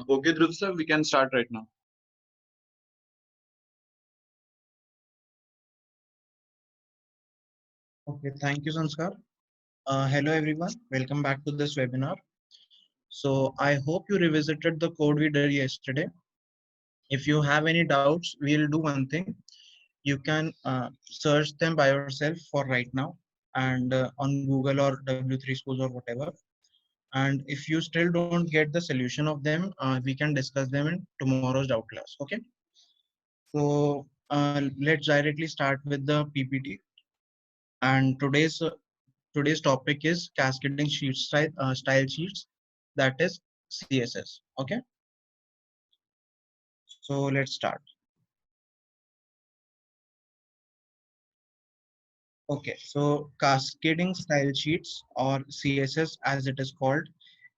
Okay, Dhruv sir, we can start right now. Okay, thank you, Sanskar. Hello, everyone. Welcome back to this webinar. So I hope you revisited the code we did yesterday. If you have any doubts, we'll do one thing. You can search them by yourself for right now and on Google or W3 Schools or whatever. And if you still don't get the solution of them, we can discuss them in tomorrow's doubt class. Okay. So let's directly start with the PPT. And today's topic is cascading style sheets, that is CSS. Okay, so let's start. Okay, so cascading style sheets, or CSS as it is called,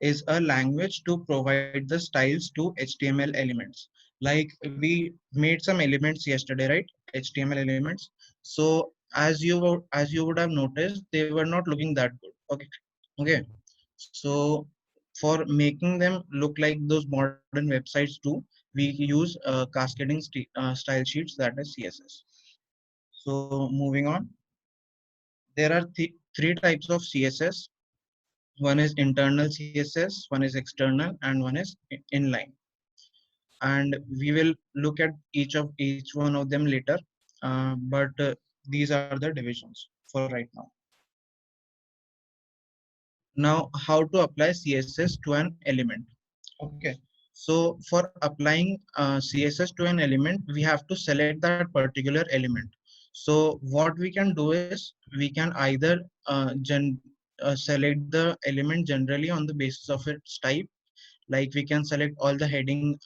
is a language to provide the styles to HTML elements. Like we made some elements yesterday, right? HTML elements. So as you would have noticed, they were not looking that good. Okay, okay. So for making them look like those modern websites too, we use cascading style sheets, that is CSS. So moving on, there are three types of CSS. One is internal CSS, one is external, and one is inline. And we will look at each one of them later. But these are the divisions for right now. Now, how to apply CSS to an element? Okay. So for applying CSS to an element, we have to select that particular element. So what we can do is we can either select the element generally on the basis of its type. Like we can select all the heading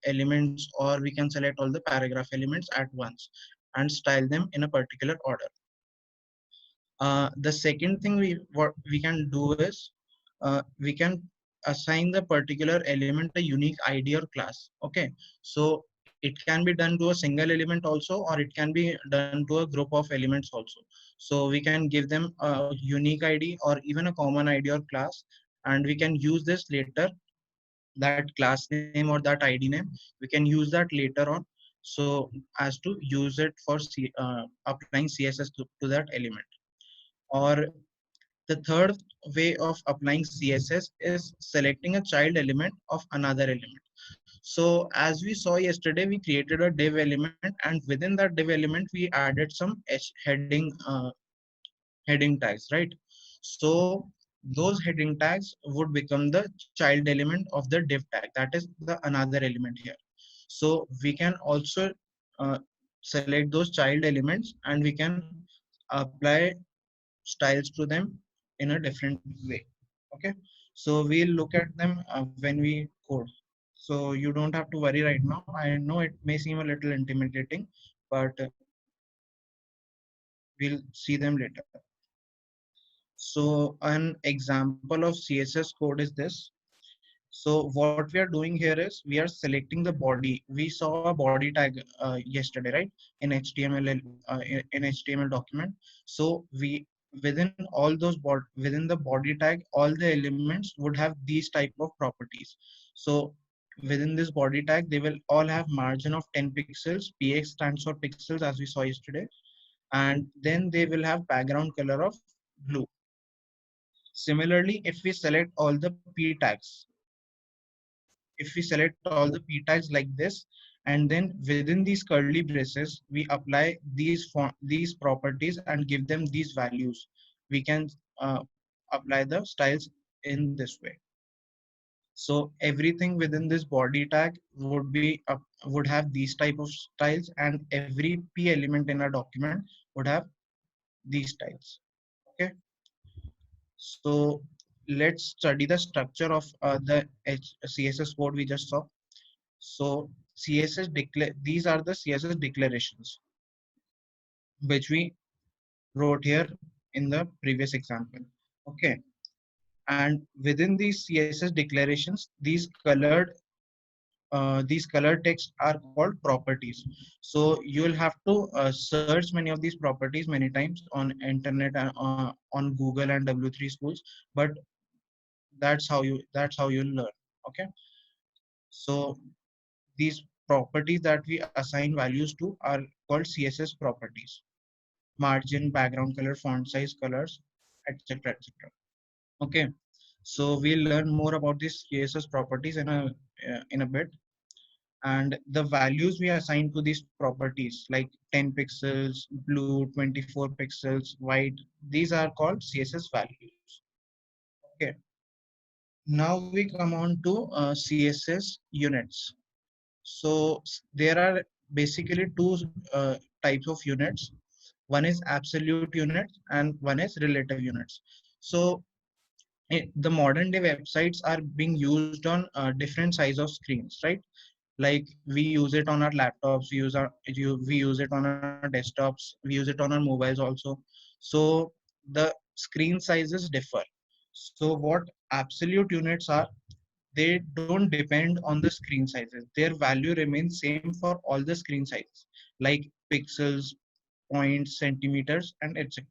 elements, or we can select all the paragraph elements at once and style them in a particular order. The second thing what we can do is we can assign the particular element a unique ID or class. Okay, so it can be done to a single element also, or it can be done to a group of elements also. So we can give them a unique ID or even a common ID or class, and we can use this later, that class name or that ID name. We can use that later on, so as to use it for applying CSS to that element. Or the third way of applying CSS is selecting a child element of another element. So as we saw yesterday, we created a div element, and within that div element, we added some heading tags, right? So those heading tags would become the child element of the div tag. That is the another element here. So we can also uh, select those child elements, and we can apply styles to them in a different way. Okay, so we'll look at them when we code. So you don't have to worry right now. I know it may seem a little intimidating, but we'll see them later. So an example of CSS code is this. So what we are doing here is we are selecting the body. We saw a body tag yesterday, right? In HTML, in HTML document. So we within all those within the body tag, all the elements would have these type of properties. So within this body tag, they will all have margin of 10 pixels. PX stands for pixels, as we saw yesterday, and then they will have background color of blue. Similarly, if we select all the P tags, if we select all the P tags like this, and then within these curly braces, we apply these properties and give them these values, we can uh, apply the styles in this way. So everything within this body tag would have these type of styles, and every P element in a document would have these styles. Okay, so let's study the structure of the CSS code we just saw. So these are the CSS declarations which we wrote here in the previous example. Okay, and within these CSS declarations, these colored text are called properties. So you will have to search many of these properties many times on internet and on Google and W3 schools, but that's how you'll learn. Okay, So these properties that we assign values to are called CSS properties: margin, background color, font size, colors, etc., etc. Okay, so we'll learn more about these CSS properties in a bit. And the values we assign to these properties, like 10 pixels, blue, 24 pixels, white, these are called CSS values. Okay, now we come on to CSS units. So there are basically two types of units. One is absolute units and one is relative units. So the modern day websites are being used on different size of screens, right? Like we use it on our laptops, we use it on our desktops, we use it on our mobiles also. So the screen sizes differ. So what absolute units are, they don't depend on the screen sizes. Their value remains same for all the screen sizes, like pixels, points, centimeters, and etc.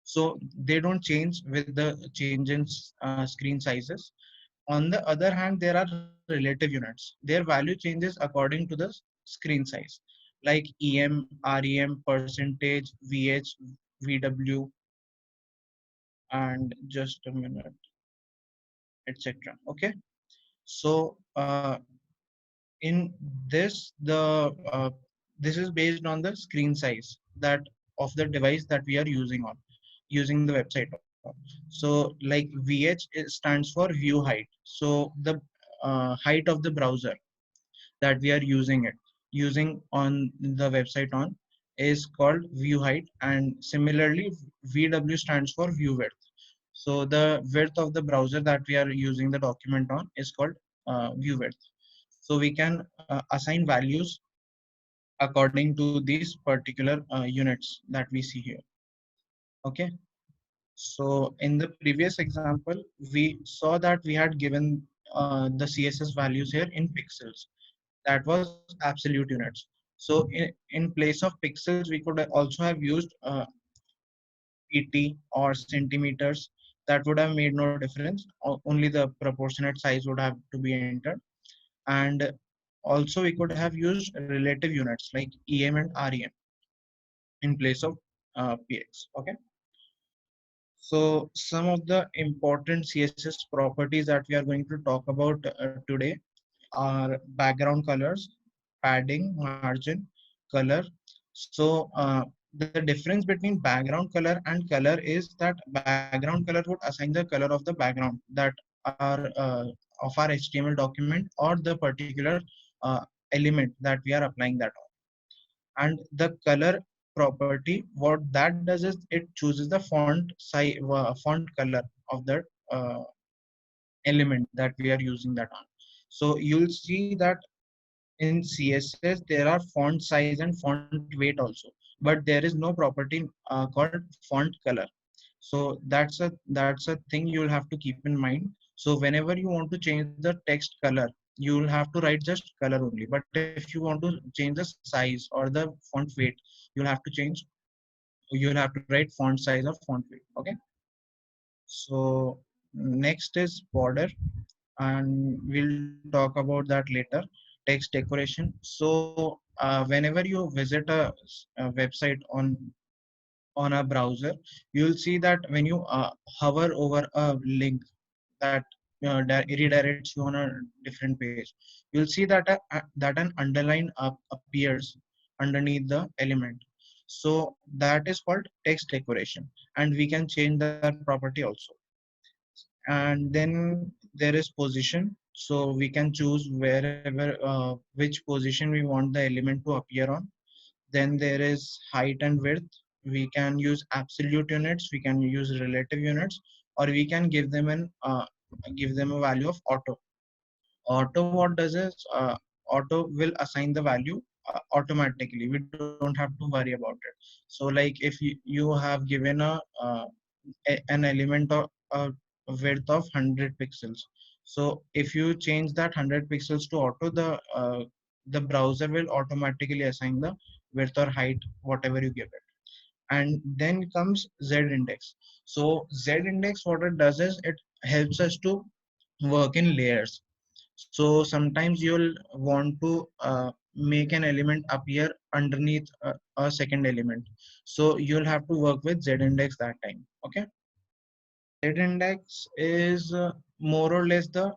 So they don't change with the change in screen sizes. On the other hand, there are relative units. Their value changes according to the screen size, like EM, REM, percentage, VH, VW, and just a minute, etc. Okay, so in this, this is based on the screen size that of the device that we are using the website on. So like VH stands for view height. So the height of the browser that we are using on the website on is called view height, and similarly VW stands for view width. So the width of the browser that we are using the document on is called view width. So we can assign values according to these particular units that we see here. Okay, so in the previous example we saw that we had given the CSS values here in pixels. That was absolute units. So in place of pixels, we could also have used pt or centimeters. That would have made no difference. Only the proportionate size would have to be entered. And also we could have used relative units like EM and REM in place of PX. Okay. So some of the important CSS properties that we are going to talk about today are background colors, padding, margin, color. So the difference between background color and color is that background color would assign the color of the background that are of our HTML document or the particular uh, element that we are applying that on. And the color property, what that does is it chooses the font size, font color of that uh, element that we are using that on. So you'll see that in CSS there are font size and font weight also, but there is no property called font color. So that's a thing you'll have to keep in mind. So whenever you want to change the text color, you'll have to write just color only. But if you want to change the size or the font weight, you'll have to change. You'll have to write font size or font weight. Okay. So next is border, and we'll talk about that later. Text decoration. So whenever you visit a website on a browser, you'll see that when you hover over a link that redirects you on a different page, you'll see that that an underline appears underneath the element. So that is called text decoration, and we can change that property also. And then there is position. So we can choose wherever which position we want the element to appear on. Then there is height and width. We can use absolute units, we can use relative units, or we can give them a value of auto. Auto, what does is auto will assign the value automatically. We don't have to worry about it. So like if you have given an element of a width of 100 pixels. So if you change that 100 pixels to auto, the browser will automatically assign the width or height, whatever you give it. And then comes Z index. So Z index, what it does is it helps us to work in layers. So sometimes you'll want to make an element appear underneath a second element. So you'll have to work with Z index that time. Okay. Z index is more or less the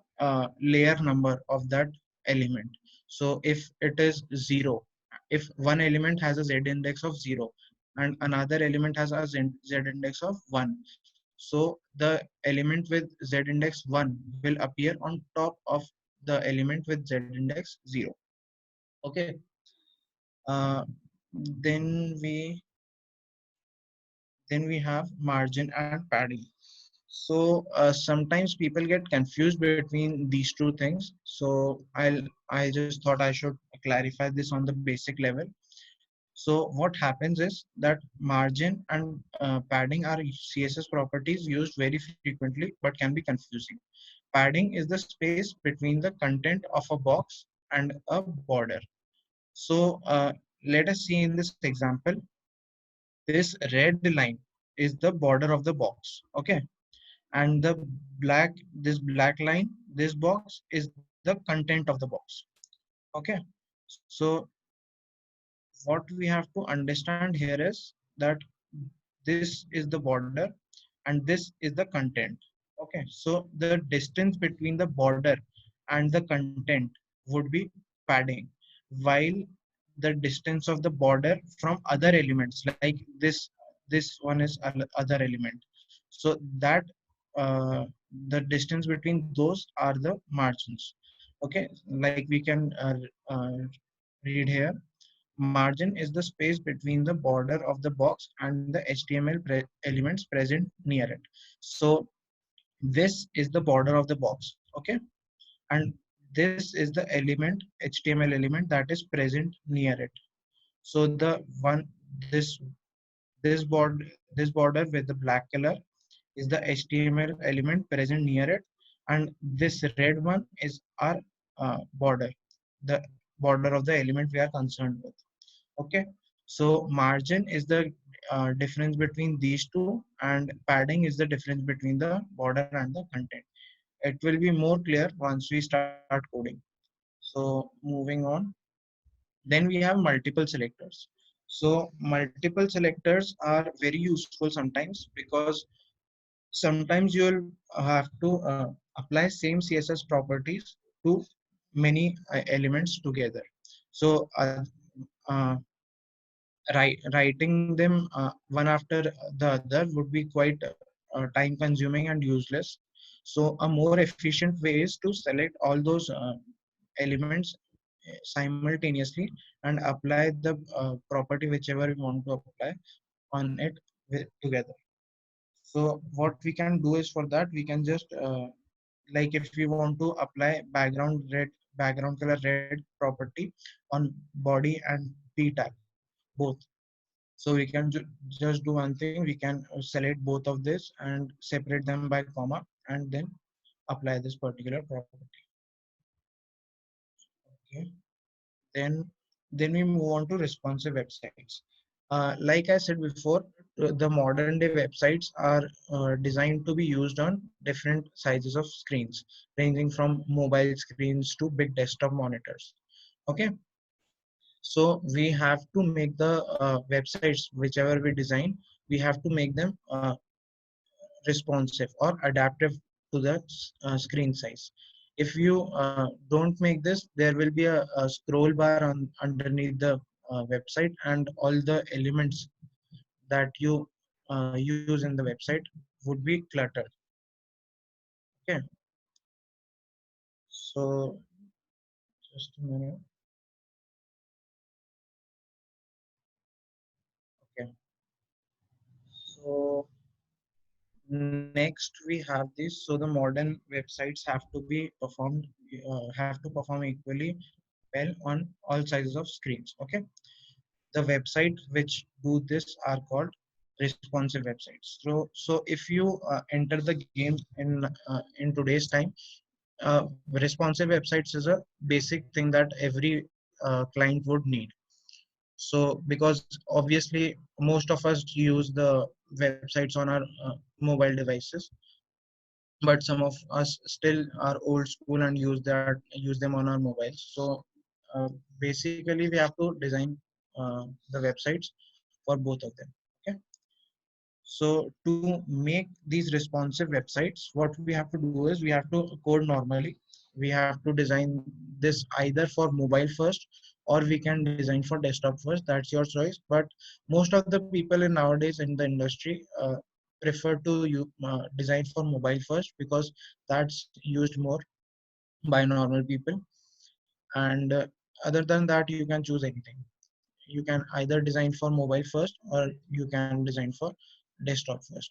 layer number of that element. So if it is 0, if one element has a Z index of 0 and another element has a Z index of 1, so the element with Z index 1 will appear on top of the element with Z index 0. Okay. Uh, then we then we have margin and padding. So sometimes people get confused between these two things. So I just thought I should clarify this on the basic level. So what happens is that margin and padding are CSS properties used very frequently but can be confusing. Padding is the space between the content of a box and a border. So let us see in this example, this red line is the border of the box. Okay. And the black line, this box is the content of the box. Okay. So what we have to understand here is that this is the border and this is the content. Okay, so the distance between the border and the content would be padding, while the distance of the border from other elements like this one is other element, so that uh, the distance between those are the margins. Okay, like we can read here, margin is the space between the border of the box and the HTML elements present near it. So this is the border of the box. Okay, and this is the element, HTML element, that is present near it. So the one, this border with the black color is the HTML element present near it, and this red one is our border, the border of the element we are concerned with. Okay, so margin is the difference between these two, and padding is the difference between the border and the content. It will be more clear once we start coding. So moving on, then we have multiple selectors. So multiple selectors are very useful sometimes, because sometimes you'll have to apply same CSS properties to many elements together. So uh, writing them one after the other would be quite time consuming and useless. So a more efficient way is to select all those elements simultaneously and apply the property whichever we want to apply on it together. So what we can do is, for that we can just like if we want to apply background color red property on body and p tag both, so we can just do one thing, we can select both of this and separate them by comma and then apply this particular property. Okay. Then we move on to responsive websites. Like I said before, the modern day websites are designed to be used on different sizes of screens, ranging from mobile screens to big desktop monitors. Okay, so we have to make the websites, whichever we design, we have to make them responsive or adaptive to the screen size. If you don't make this, there will be a scroll bar underneath the website, and all the elements that you use in the website would be cluttered. Okay, so just a minute. Okay, so next we have this. So the modern websites have to be performed, have to perform equally well on all sizes of screens. Okay, the website which do this are called responsive websites. So if you enter the game in today's time, responsive websites is a basic thing that every client would need. So because obviously most of us use the websites on our mobile devices, but some of us still are old school and use them on our mobiles. So basically we have to design the websites for both of them. Okay, so to make these responsive websites, what we have to do is we have to code normally. We have to design this either for mobile first, or we can design for desktop first. That's your choice. But most of the people in nowadays in the industry prefer to design for mobile first, because that's used more by normal people. And other than that, you can choose anything. You can either design for mobile first, or you can design for desktop first.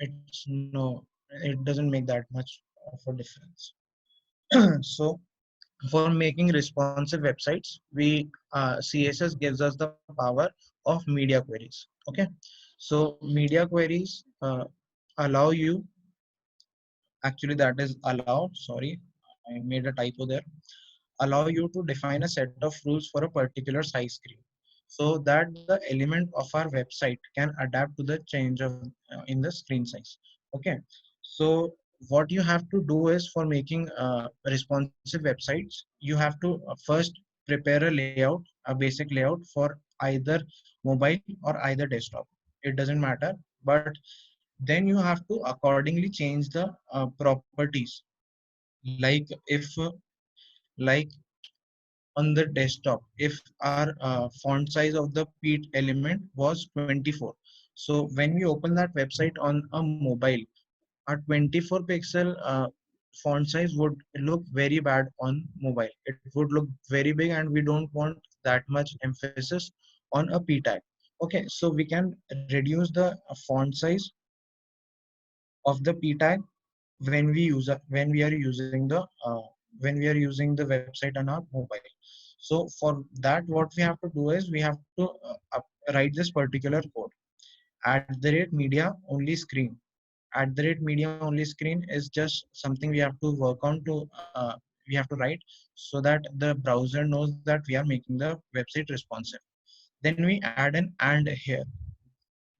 It's no, it doesn't make that much of a difference. So for making responsive websites, we CSS gives us the power of media queries. Okay, so media queries allow you, actually that is allow, sorry, I made a typo there, allow you to define a set of rules for a particular size screen, so that the element of our website can adapt to the change of in the screen size. Okay, so what you have to do is, for making responsive websites, you have to first prepare a layout, a basic layout for either mobile or either desktop. It doesn't matter, but then you have to accordingly change the properties. Like if like on the desktop, if our font size of the Pete element was 24, so when we open that website on a mobile, a 24 pixel font size would look very bad on mobile. It would look very big, and we don't want that much emphasis on a p tag. Okay, so we can reduce the font size of the p tag when we use when we are using the when we are using the website on our mobile. So for that, what we have to do is we have to write this particular code: @media only screen. @media only screen is just something we have to work on to we have to write, so that the browser knows that we are making the website responsive. Then we add an and here,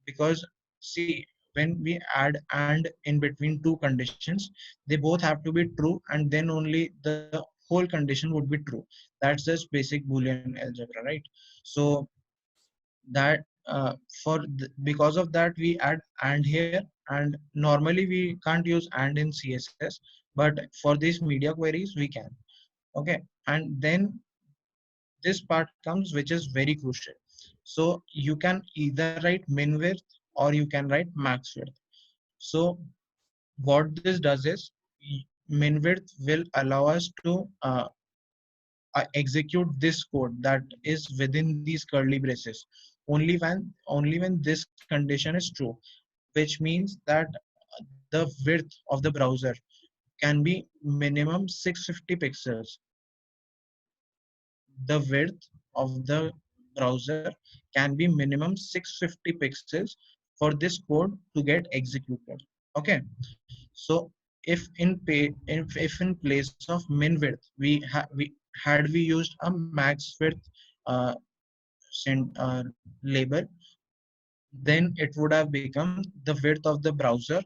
because see, when we add and in between two conditions, they both have to be true, and then only the whole condition would be true. That's just basic boolean algebra, right? So that because of that, we add and here. And normally we can't use and in CSS, but for these media queries we can. Okay, and then this part comes, which is very crucial. So you can either write min width, or you can write max width. So what this does is, min width will allow us to execute this code that is within these curly braces only when this condition is true, which means that the width of the browser can be minimum 650 pixels. The width of the browser can be minimum 650 pixels for this code to get executed. Okay, so if in place of min width we used a max width uh, label, then it would have become the width of the browser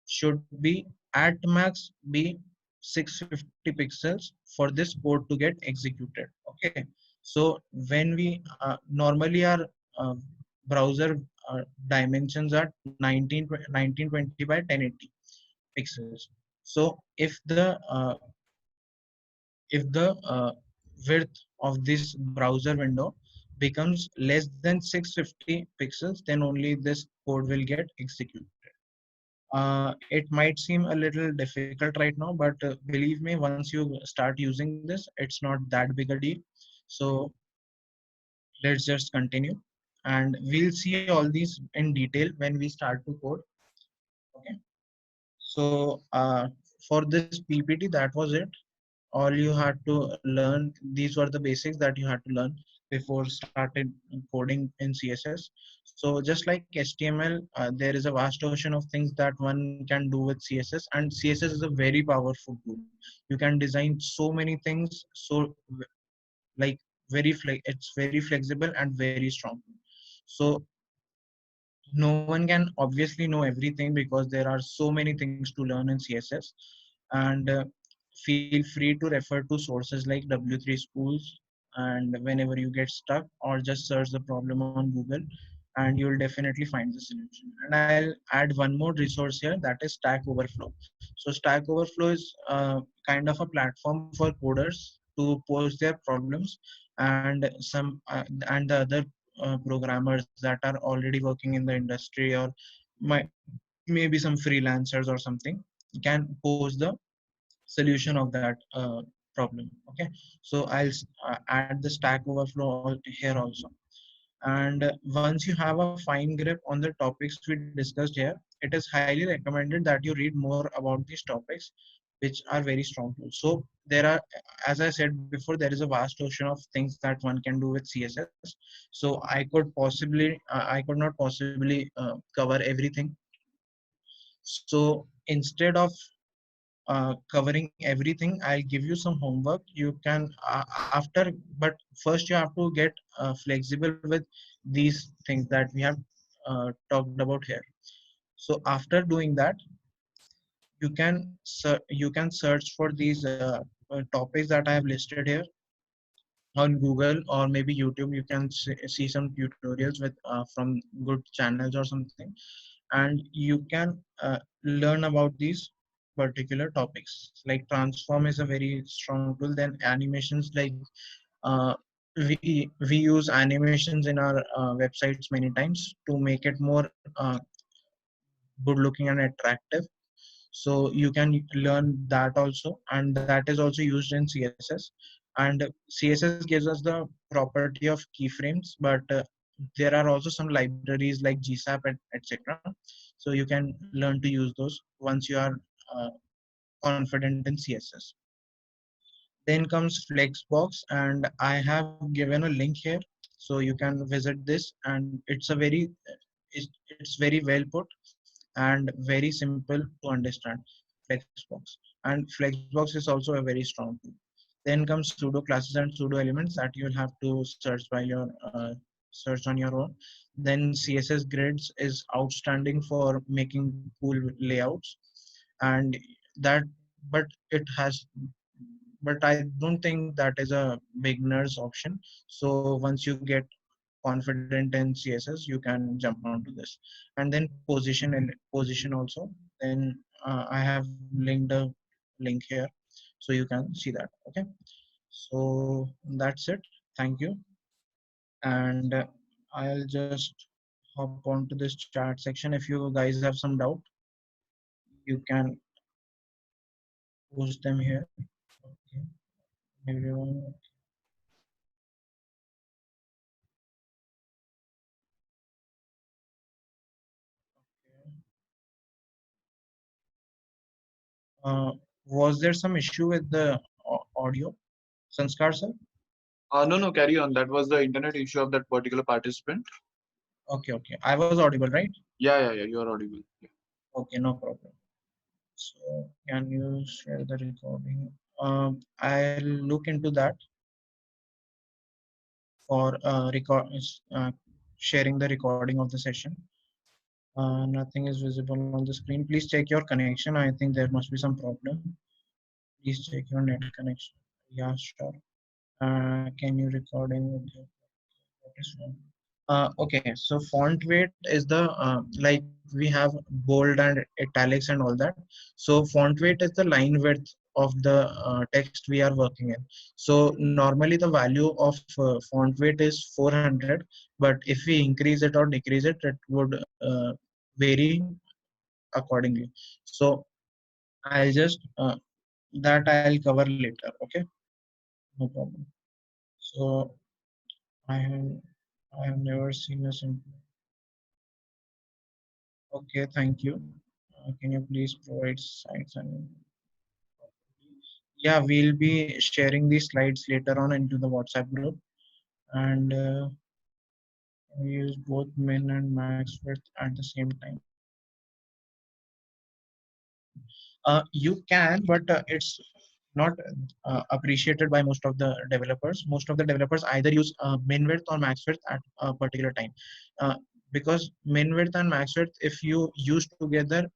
should be at max be 650 pixels for this code to get executed. Okay, so when we normally our uh, browser dimensions are 1920 by 1080 pixels. So if the width of this browser window becomes less than 650 pixels, then only this code will get executed. It might seem a little difficult right now, but believe me, once you start using this, it's not that big a deal. So let's just continue, and we'll see all these in detail when we start to code. Okay. So for this PPT, that was it. All you had to learn, these were the basics that you had to learn before started coding in CSS. So just like HTML, there is a vast ocean of things that one can do with CSS, and CSS is a very powerful tool. You can design so many things, so like it's very flexible and very strong. So no one can obviously know everything because there are so many things to learn in CSS. And feel free to refer to sources like W3 Schools, and whenever you get stuck, or just search the problem on Google, and you'll definitely find the solution. And I'll add one more resource here, that is Stack Overflow. So Stack Overflow is kind of a platform for coders to post their problems, and and the other programmers that are already working in the industry, or might maybe some freelancers or something, can post the solution of that problem. Okay, so add the Stack Overflow here also. And once you have a fine grip on the topics we discussed here, it is highly recommended that you read more about these topics, which are very strong tools. So there are, as I said before, there is a vast ocean of things that one can do with CSS. So I could not possibly cover everything. So instead of covering everything, I'll give you some homework. You can after, but first you have to get flexible with these things that we have talked about here. So after doing that, you can search for these topics that I have listed here on Google, or maybe YouTube. You can see some tutorials with from good channels or something, and you can learn about these particular topics. Like transform is a very strong tool. Then animations, like uh, we use animations in our websites many times to make it more good looking and attractive. So you can learn that also, and that is also used in CSS. And CSS gives us the property of keyframes, but there are also some libraries like GSAP, etc. So you can learn to use those once you are uh, confident in CSS. Then comes Flexbox, and I have given a link here, so you can visit this. And it's very well put and very simple to understand. Flexbox, and Flexbox is also a very strong tool. Then comes pseudo classes and pseudo elements that you'll have to search by your search on your own. Then CSS grids is outstanding for making cool layouts, and that but it has but I don't think that is a beginner's option. So once you get confident in CSS, you can jump onto this. And then position also. Then I have linked a link here, so you can see that. Okay, so that's it. Thank you. And I'll just hop onto this chat section. If you guys have some doubt, you can post them here. Okay. Everyone. Uh, was there some issue with the audio, Sanskar sir? No, no, carry on. That was the internet issue of that particular participant. Okay, okay. I was audible, right? Yeah, yeah, yeah. You are audible. Yeah. Okay, no problem. So can you share the recording? I'll look into that for sharing the recording of the session. Nothing is visible on the screen. Please check your connection. I think there must be some problem. Please check your net connection. Yeah, sure. Can you recording? What is wrong? Okay, so font weight is the like we have bold and italics and all that. So font weight is the line width of the text we are working in. So normally the value of font weight is 400, but if we increase it or decrease it, it would vary accordingly. So I'll just that I'll cover later. Okay, no problem. So I have I have never seen a simple. Okay, thank you. Can you please provide sites and yeah, we'll be sharing these slides later on into the WhatsApp group, and we use both min and max width at the same time. You can, but it's not appreciated by most of the developers. Most of the developers either use min width or max width at a particular time. Uh, because min width and max width, if you use together,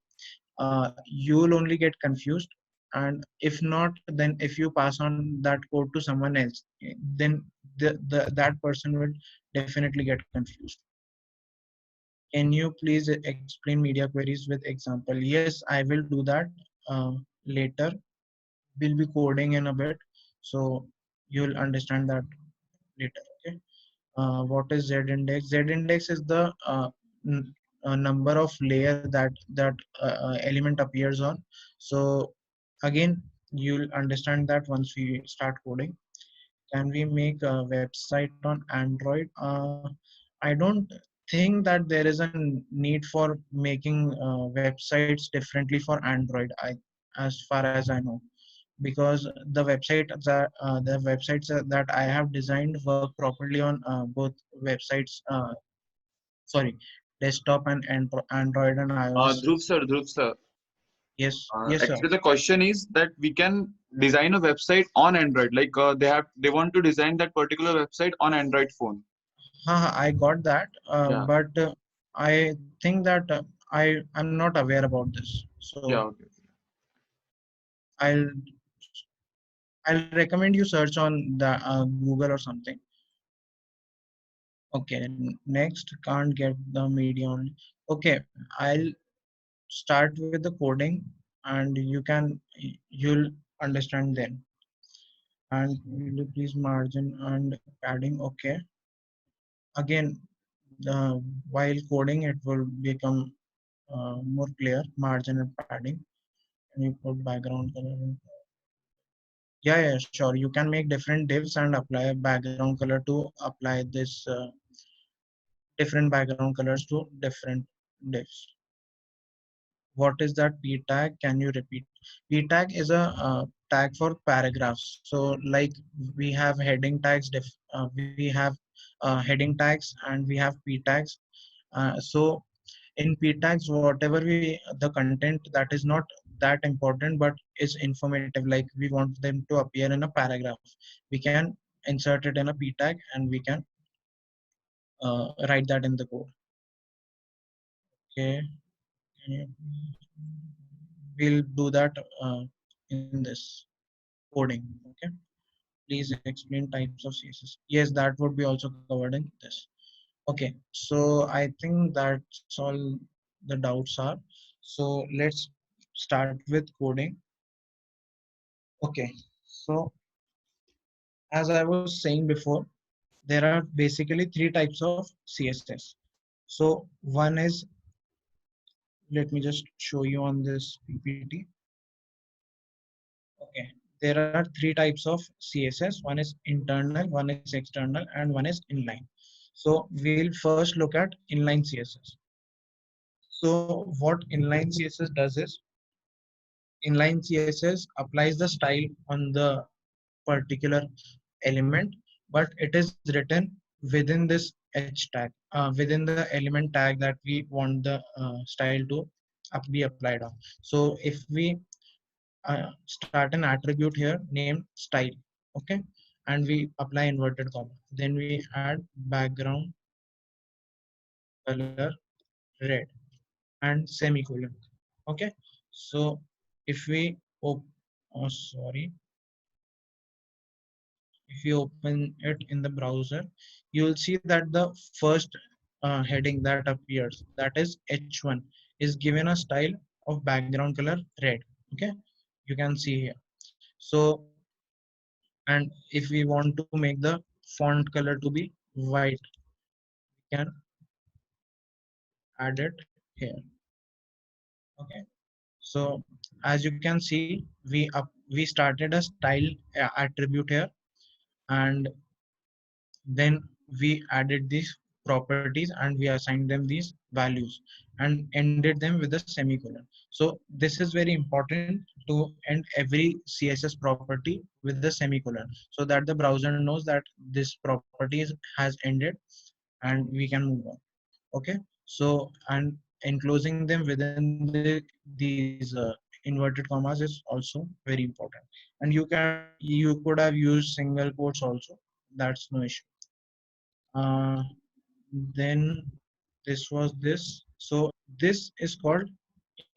you will only get confused. And if not, then if you pass on that code to someone else, then that person will definitely get confused. Can you please explain media queries with example? Yes, I will do that later. We'll be coding in a bit, so you'll understand that later. Okay. What is Z index? Z index is the number of layer that element appears on. So again, you'll understand that once we start coding. Can we make a website on Android? I don't think that there is a need for making websites differently for Android. As far as I know, because the websites that I have designed work properly on both websites. Sorry, desktop and Android and iOS. Dhruv sir, Yes, yes, sir. actually the question is that we can design a website on Android. Like they want to design that particular website on Android phone. I got that, Yeah, but I think that I'm not aware about this. So yeah, okay. I'll I'll recommend you search on the Google or something. Okay, next, can't get the media only. Okay, I'll start with the coding, and you'll understand then. And will you please margin and padding? Okay, again, while coding, it will become more clear. Margin and padding. Can you put background color? Yeah, yeah, sure. You can make different divs and apply background color to apply this different background colors to different divs. What is that p tag? Can you repeat? P tag is a tag for paragraphs. So like we have heading tags, we have heading tags, and we have p tags. So in p tags, whatever the content that is not that important but is informative, like we want them to appear in a paragraph, we can insert it in a p tag and we can write that in the code. Okay, we'll do that in this coding. Okay, please explain types of CSS. Yes, that would be also covered in this. Okay, so I think that's all the doubts are. So let's start with coding. Okay, so as I was saying before, there are basically three types of CSS. So one is, let me just show you on this PPT. Okay, there are three types of CSS. One is internal, one is external, and one is inline. So we'll first look at inline CSS. So what inline CSS does is, inline CSS applies the style on the particular element, but it is written within this h tag, within the element tag that we want the style to be applied on. So if we start an attribute here named style, okay, and we apply inverted comma, then we add background color red and semicolon. Okay, so if we oh sorry, if you open it in the browser, you will see that the first heading that appears, that is h1, is given a style of background color red. Okay, you can see here. So, and if we want to make the font color to be white, we can add it here. Okay, so as you can see, we started a style attribute here, and then we added these properties and we assigned them these values and ended them with a semicolon. So this is very important to end every CSS property with the semicolon, so that the browser knows that this property has ended and we can move on. Okay, so and enclosing them within these inverted commas is also very important. And you could have used single quotes also, that's no issue. uh, then this was this. So this is called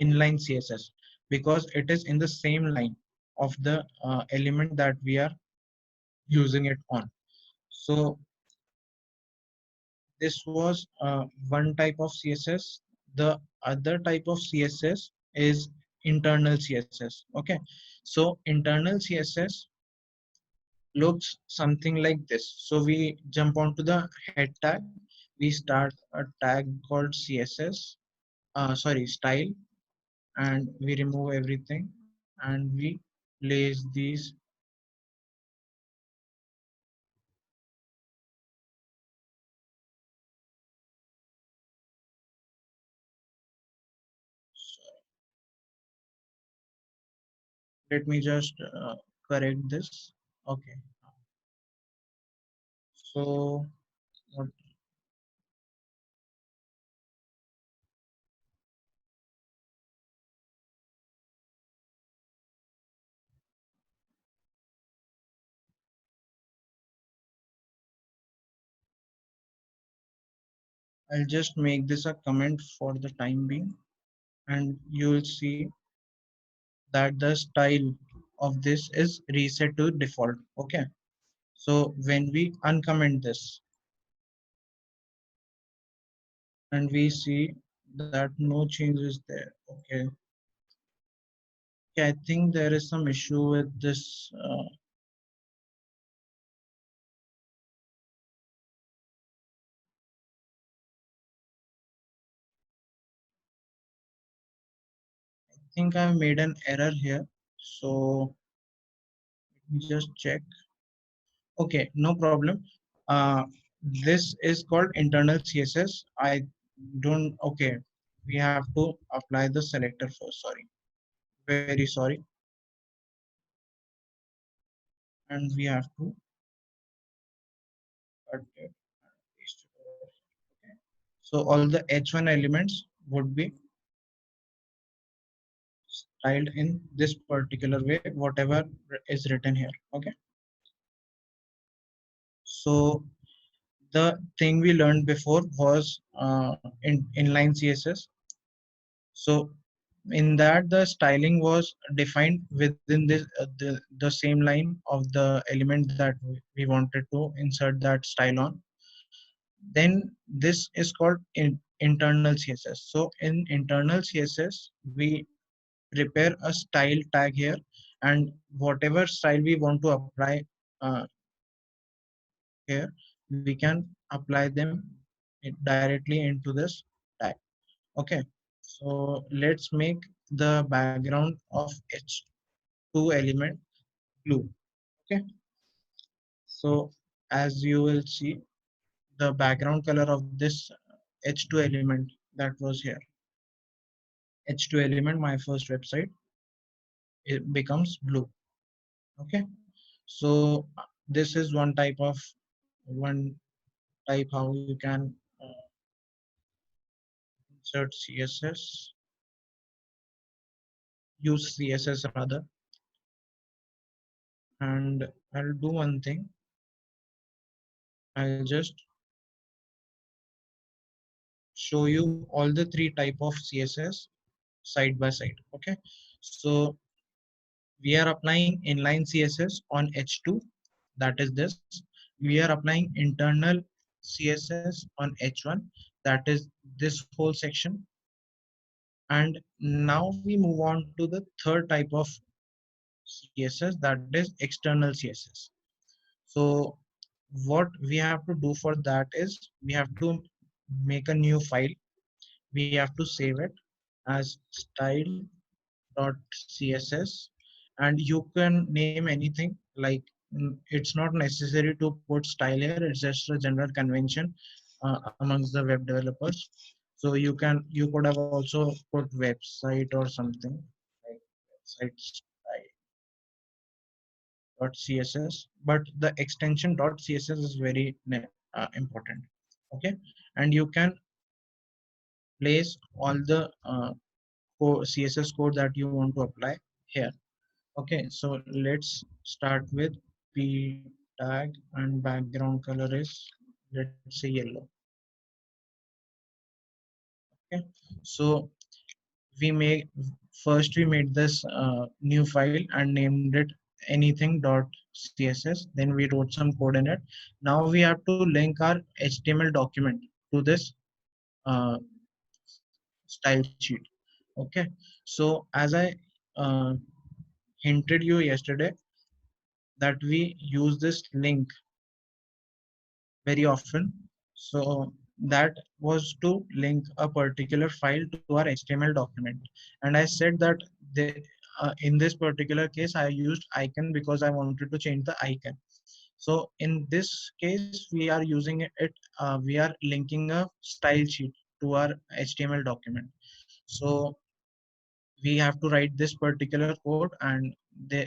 inline CSS because it is in the same line of the element that we are using it on. So this was one type of CSS. The other type of CSS is internal CSS. Okay, so internal CSS looks something like this. So we jump onto the head tag. We start a tag called CSS, sorry, style, and we remove everything and we place these. Let me just correct this. Okay, so what, I'll just make this a comment for the time being, and you'll see that the style of this is reset to default. Okay, so when we uncomment this and we see that no change is there. Okay, okay, I think there is some issue with this. I think I've made an error here. So let me just check. Okay, no problem. Uh, this is called internal CSS. I don't, okay. We have to apply the selector first. Sorry, very sorry. And we have to cut it, paste it over. Okay. So all the H1 elements would be styled in this particular way, whatever is written here. Okay. So the thing we learned before was in inline CSS. So in that the styling was defined within this the same line of the element that we wanted to insert that style on. Then this is called internal CSS. So in internal CSS we prepare a style tag here, and whatever style we want to apply uh, here, we can apply them directly into this tag. Okay, so let's make the background of H2 element blue. Okay, so as you will see, the background color of this H2 element that was here, H2 element, my first website, it becomes blue. Okay, so this is one type how you can insert CSS, use CSS rather. And I'll do one thing. I'll just show you all the three type of CSS side by side. Okay, so we are applying inline CSS on H2, that is this. We are applying internal CSS on H1, that is this whole section. And now we move on to the third type of CSS, that is external CSS. So what we have to do for that is we have to make a new file. We have to save it as style.css, and you can name anything like it's not necessary to put style here, it's just a general convention amongst the web developers. So you could have also put website or something like website style.css, but the extension .css is very important. Okay, and you can place all the CSS code that you want to apply here. Okay, so let's start with p tag, and background color is, let's say, yellow. Okay, so we make first we made this new file and named it anything.css. Then we wrote some code in it. Now we have to link our HTML document to this uh, style sheet. Okay, so as I uh, hinted you yesterday that we use this link very often. So that was to link a particular file to our HTML document. And I said that in this particular case, I used icon because I wanted to change the icon. So in this case, we are using it, we are linking a style sheet to our HTML document. So we have to write this particular code, and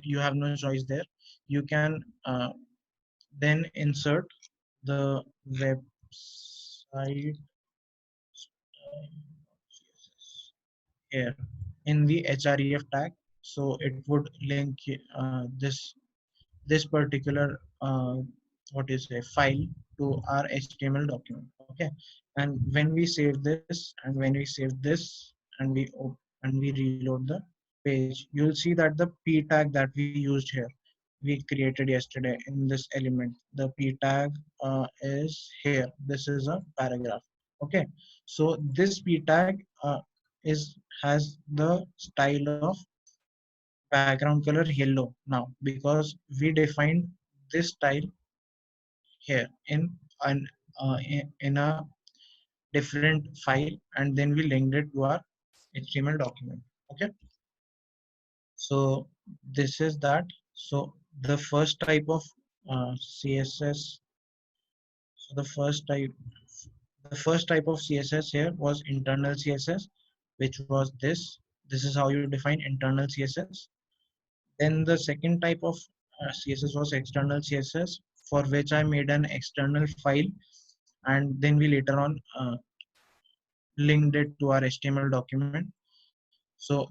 you have no choice there. You can then insert the website here in the href tag, so it would link this particular what is a file to our HTML document. Okay, and when we save this and when we save this and and we reload the page, you'll see that the p tag that we used here we created yesterday in this element, the p tag is here. This is a paragraph. Okay, so this p tag is has the style of background color yellow now because we defined this style here an in a different file, and then we linked it to our HTML document. Okay, so this is that. So the first type of CSS, so the first type of CSS here was internal CSS, which was this. This is how you define internal CSS. Then the second type of CSS was external CSS, for which I made an external file, and then we later on linked it to our HTML document. So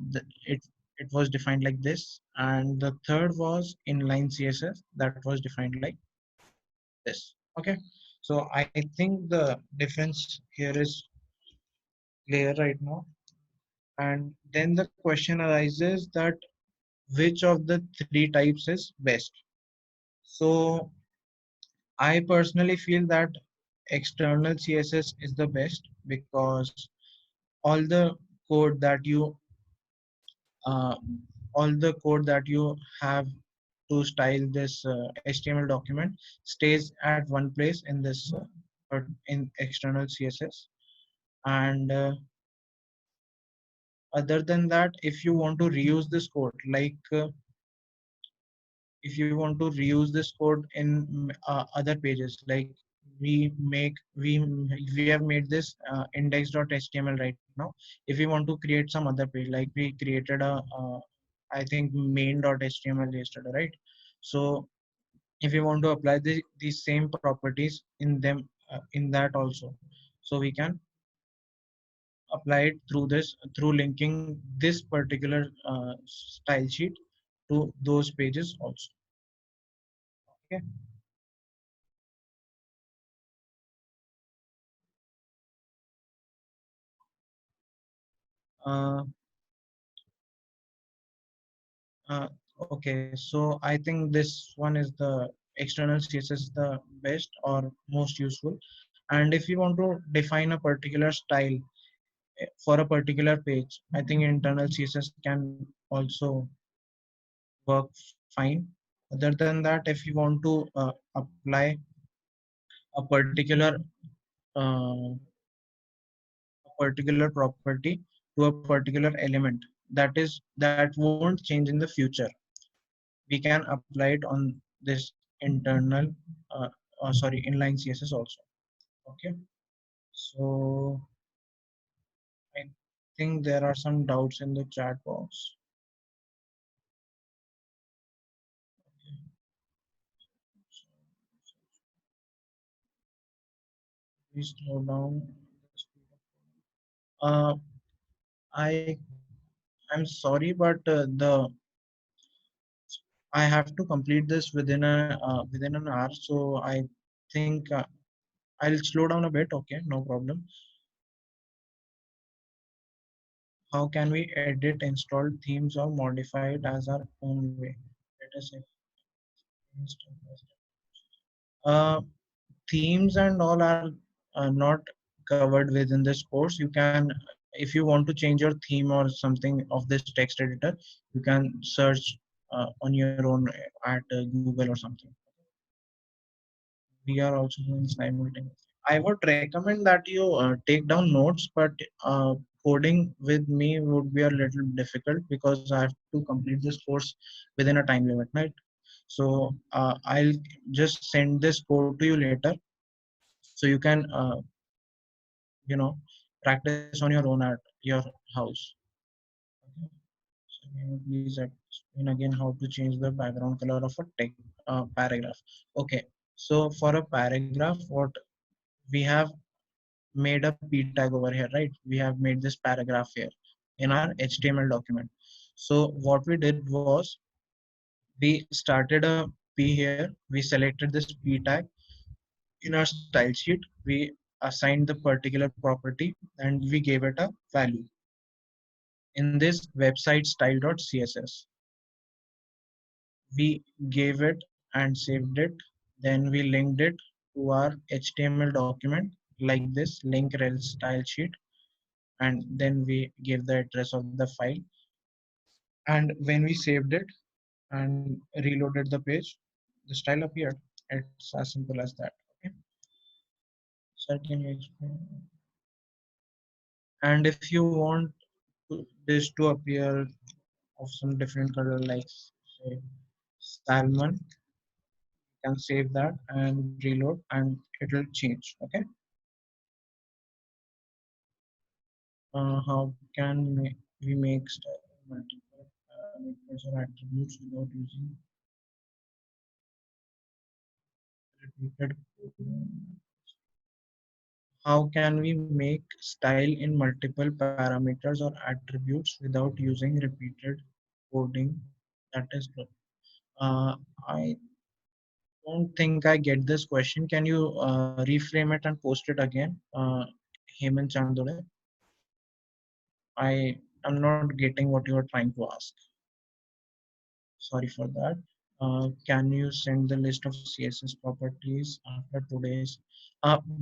it was defined like this. And the third was inline CSS, that was defined like this. Okay, so I think the difference here is clear right now. And then the question arises that which of the three types is best. So I personally feel that external CSS is the best because all the code that you uh, all the code that you have to style this HTML document stays at one place in this in external CSS. And other than that, if you want to reuse this code, like if you want to reuse this code in other pages, like we make we have made this index.html right now. If we want to create some other page, like we created a I think main.html yesterday, right? So if we want to apply these same properties in them in that also, so we can apply it through this, through linking this particular style sheet to those pages also. Okay. uh, uh, okay, so I think this one is the external CSS is the best or most useful. And if you want to define a particular style for a particular page, I think internal CSS can also work fine. Other than that, if you want to apply a uh, particular property to a particular element that won't change in the future, we can apply it on this internal sorry, inline CSS also. Okay, so I think there are some doubts in the chat box. Please slow down. uh, I I'm sorry, but the I have to complete this within an hour, so I think I'll slow down a bit. Okay, no problem. How can we edit installed themes or modify it as our own way? Let us say uh, themes and all are not covered within this course. You can, if you want to change your theme or something of this text editor, you can search on your own at Google or something. We are also doing simultaneously. I would recommend that you take down notes, but coding with me would be a little difficult because I have to complete this course within a time limit, right? So I'll just send this code to you later, so you can you know practice on your own at your house. Okay. So can you please explain again how to change the background color of a paragraph? Okay. So for a paragraph, what we have made a p tag over here, right? We have made this paragraph here in our HTML document. So what we did was we started a p here. We selected this p tag in our style sheet. We assigned the particular property and we gave it a value in this website style.css. We gave it and saved it. Then we linked it to our HTML document like this link rel style sheet. And then we gave the address of the file. And when we saved it and reloaded the page, the style appeared. It's as simple as that. Okay. Sir, can you explain? And if you want this to appear of some different color, like say salmon, you can save that and reload, and it will change. Okay. How can we make multiple parameters or attributes without using repeated coding? How can we make style in multiple parameters or attributes without using repeated coding? That is good. I don't think I get this question. Can you reframe it and post it again? Hemant Chandole, I am not getting what you are trying to ask. Sorry for that. Can you send the list of CSS properties after today's?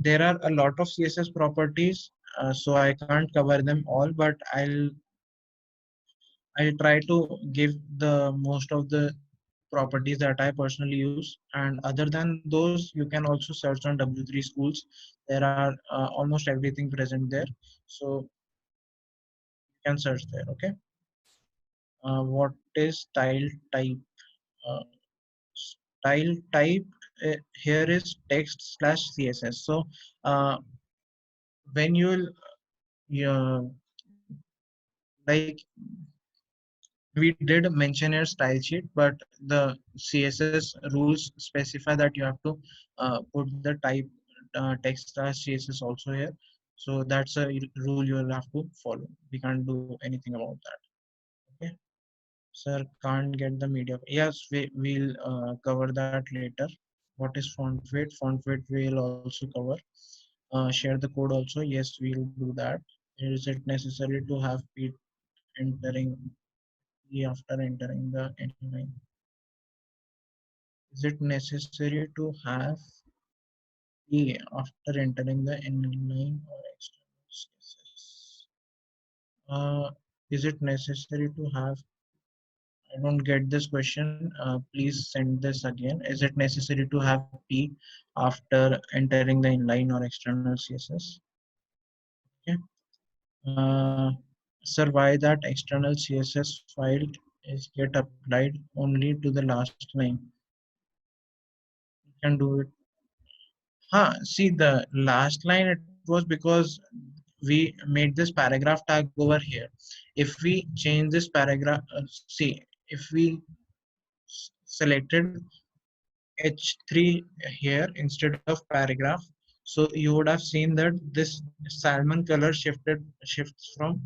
There are a lot of CSS properties, so I can't cover them all, but I'll try to give the most of the properties that I personally use. And other than those, you can also search on W3 schools. There are almost everything present there, so you can search there. Okay. What is style type? Uh, Style type here is text slash CSS. So uh, when you uh, like we did mention your style sheet, but the CSS rules specify that you have to put the type text slash CSS also here. So that's a rule you will have to follow. We can't do anything about that. Okay. Sir, can't get the media. Yes, we'll cover that later. What is font weight? Font weight we'll also cover. Share the code also. Yes, we'll do that. Is it necessary to have P entering P after entering the inline? Is it necessary to have P after entering the inline or external CSS? Is it necessary to have? I don't get this question. Please send this again. Is it necessary to have P after entering the inline or external CSS? Okay. Uh, Sir, why that external CSS file is get applied only to the last line? You can do it. See, the last line, it was because we made this paragraph tag over here. If we change this paragraph, see, if we selected H3 here instead of paragraph, so you would have seen that this salmon color shifts from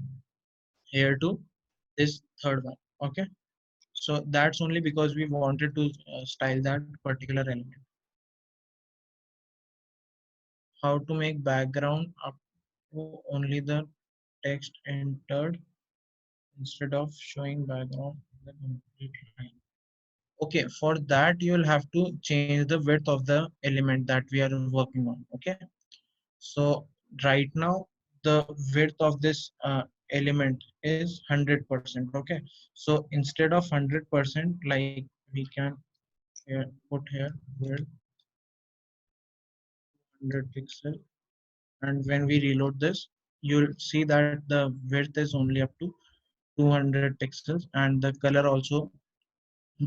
here to this third one. Okay. So that's only because we wanted to style that particular element. How to make background up to only the text entered. instead of showing background the complete line. Okay, for that you will have to change the width of the element that we are working on. Okay, so right now the width of this element is 100%. Okay, so instead of 100%, like we can here put here width 100 pixel, and when we reload this, you'll see that the width is only up to 200 pixels, and the color also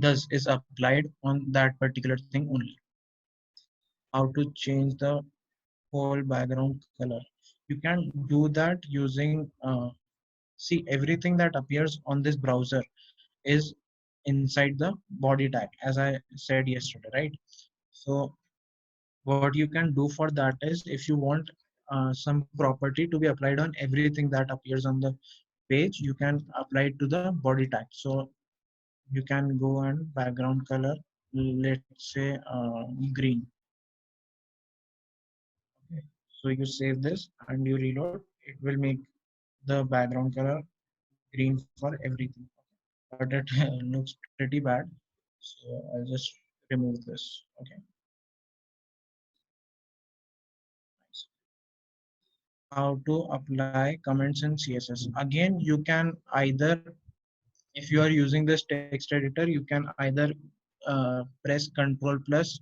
does is applied on that particular thing only. How to change the whole background color? You can do that using see, everything that appears on this browser is inside the body tag, as I said yesterday, right? So what you can do for that is, if you want some property to be applied on everything that appears on the page, you can apply it to the body tag. So you can go and background color, let's say green. Okay. So you save this and you reload, it will make the background color green for everything. But it looks pretty bad. So I'll just remove this. Okay. How to apply comments in CSS? Again, you can either, if you are using this text editor, you can either press Control plus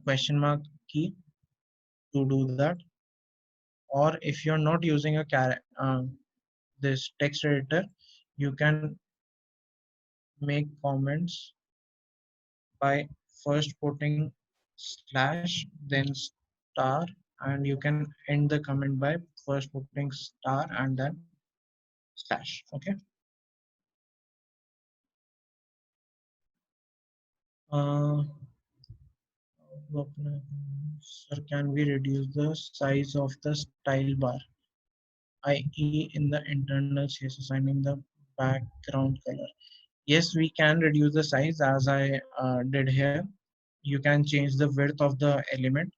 question mark key to do that. Or if you're not using this text editor, you can make comments by first putting slash then star, and you can end the comment by first putting star and then slash. Okay. uh, Sir, can we reduce the size of the style bar, i.e. in the internal CSS, I mean the background color? Yes, we can reduce the size as I did here. You can change the width of the element.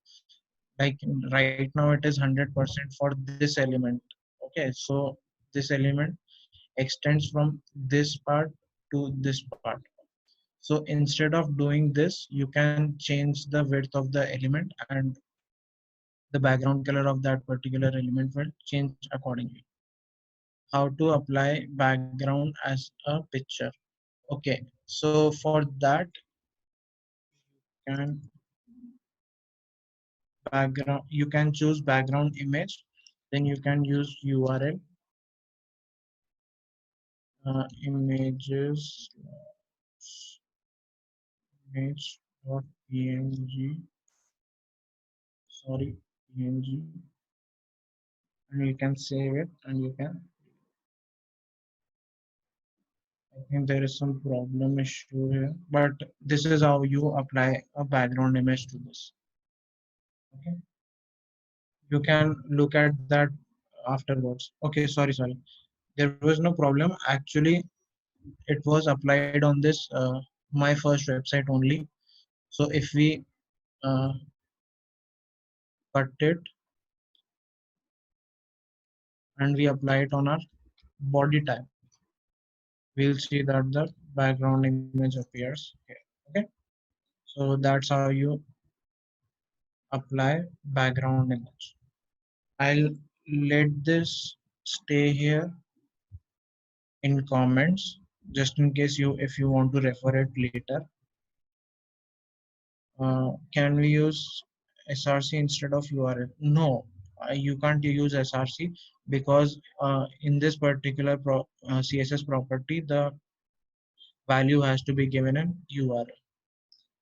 Like right now it is 100% for this element. Okay, so this element extends from this part to this part. So instead of doing this, you can change the width of the element, and the background color of that particular element will change accordingly. How to apply background as a picture? Okay, so for that, can you can choose background image, then you can use URL images image.png, sorry, png, and you can save it, and you can, I think there is some problem issue here, but this is how you apply a background image to this. Okay, you can look at that afterwards. Okay, sorry, there was no problem actually. It was applied on this my first website only. So if we uh, cut it and we apply it on our body type, we'll see that the background image appears here. Okay, so that's how you apply background image. I'll let this stay here in comments, just in case you, if you want to refer it later. Can we use SRC instead of URL? No, you can't use SRC, because in this particular CSS property, the value has to be given in URL.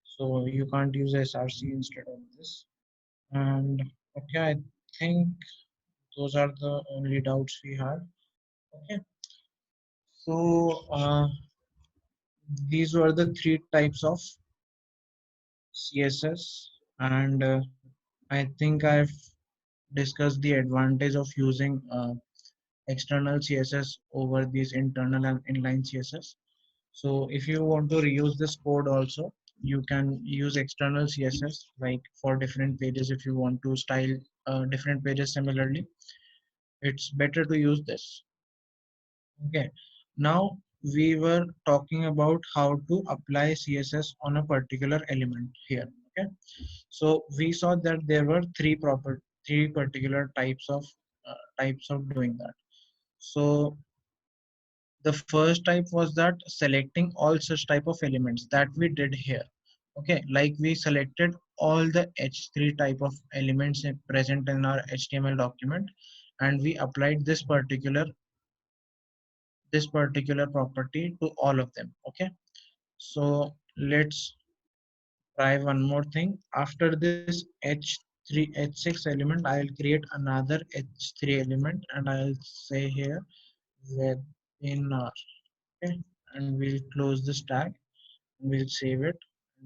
So you can't use SRC instead of this. And okay, I think those are the only doubts we had. Okay, so these were the three types of CSS, and I think I've discussed the advantage of using external CSS over these internal and inline CSS. So if you want to reuse this code also, you can use external CSS, like for different pages. If you want to style different pages similarly, it's better to use this. Okay. Now we were talking about how to apply CSS on a particular element here. Okay, so we saw that there were three particular types of doing that. So the first type was that selecting all such type of elements that we did here. Okay, like we selected all the h3 type of elements present in our HTML document, and we applied this particular property to all of them. Okay, so let's try one more thing. After this h3 h6 element, I'll create another h3 element, and I'll say here webinar. Okay, and we'll close this tag, we'll save it,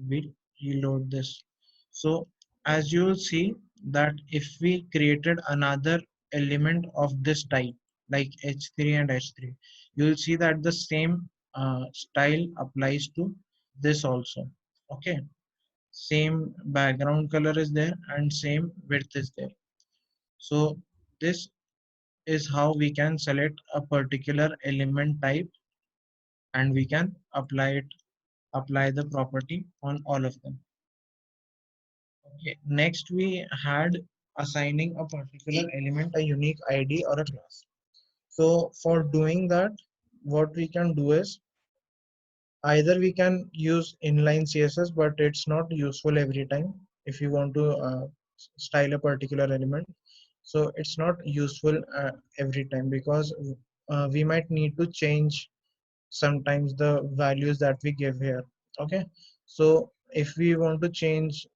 we'll reload this. So as you will see that if we created another element of this type like h3 and h3, you will see that the same style applies to this also. Okay, same background color is there and same width is there. So this is how we can select a particular element type, and we can apply the property on all of them. Okay, next we had assigning a particular element a unique ID or a class. So for doing that, what we can do is either we can use inline CSS, but it's not useful every time if you want to style a particular element. So it's not useful every time because we might need to change sometimes the values that we give here. Okay, so if we want to change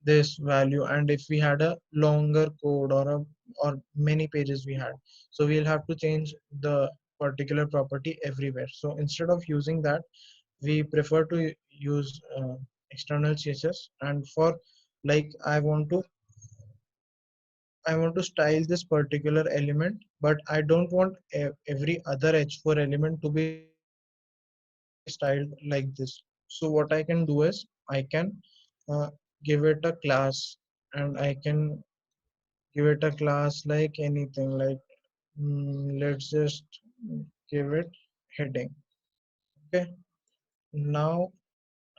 this value, and if we had a longer code or many pages we had, so we'll have to change the particular property everywhere. So instead of using that, we prefer to use external CSS. And for like I want to style this particular element, but I don't want every other h4 element to be styled like this. So what I can do is I can give it a class, and I can give it a class like anything, like let's just give it heading. Okay, now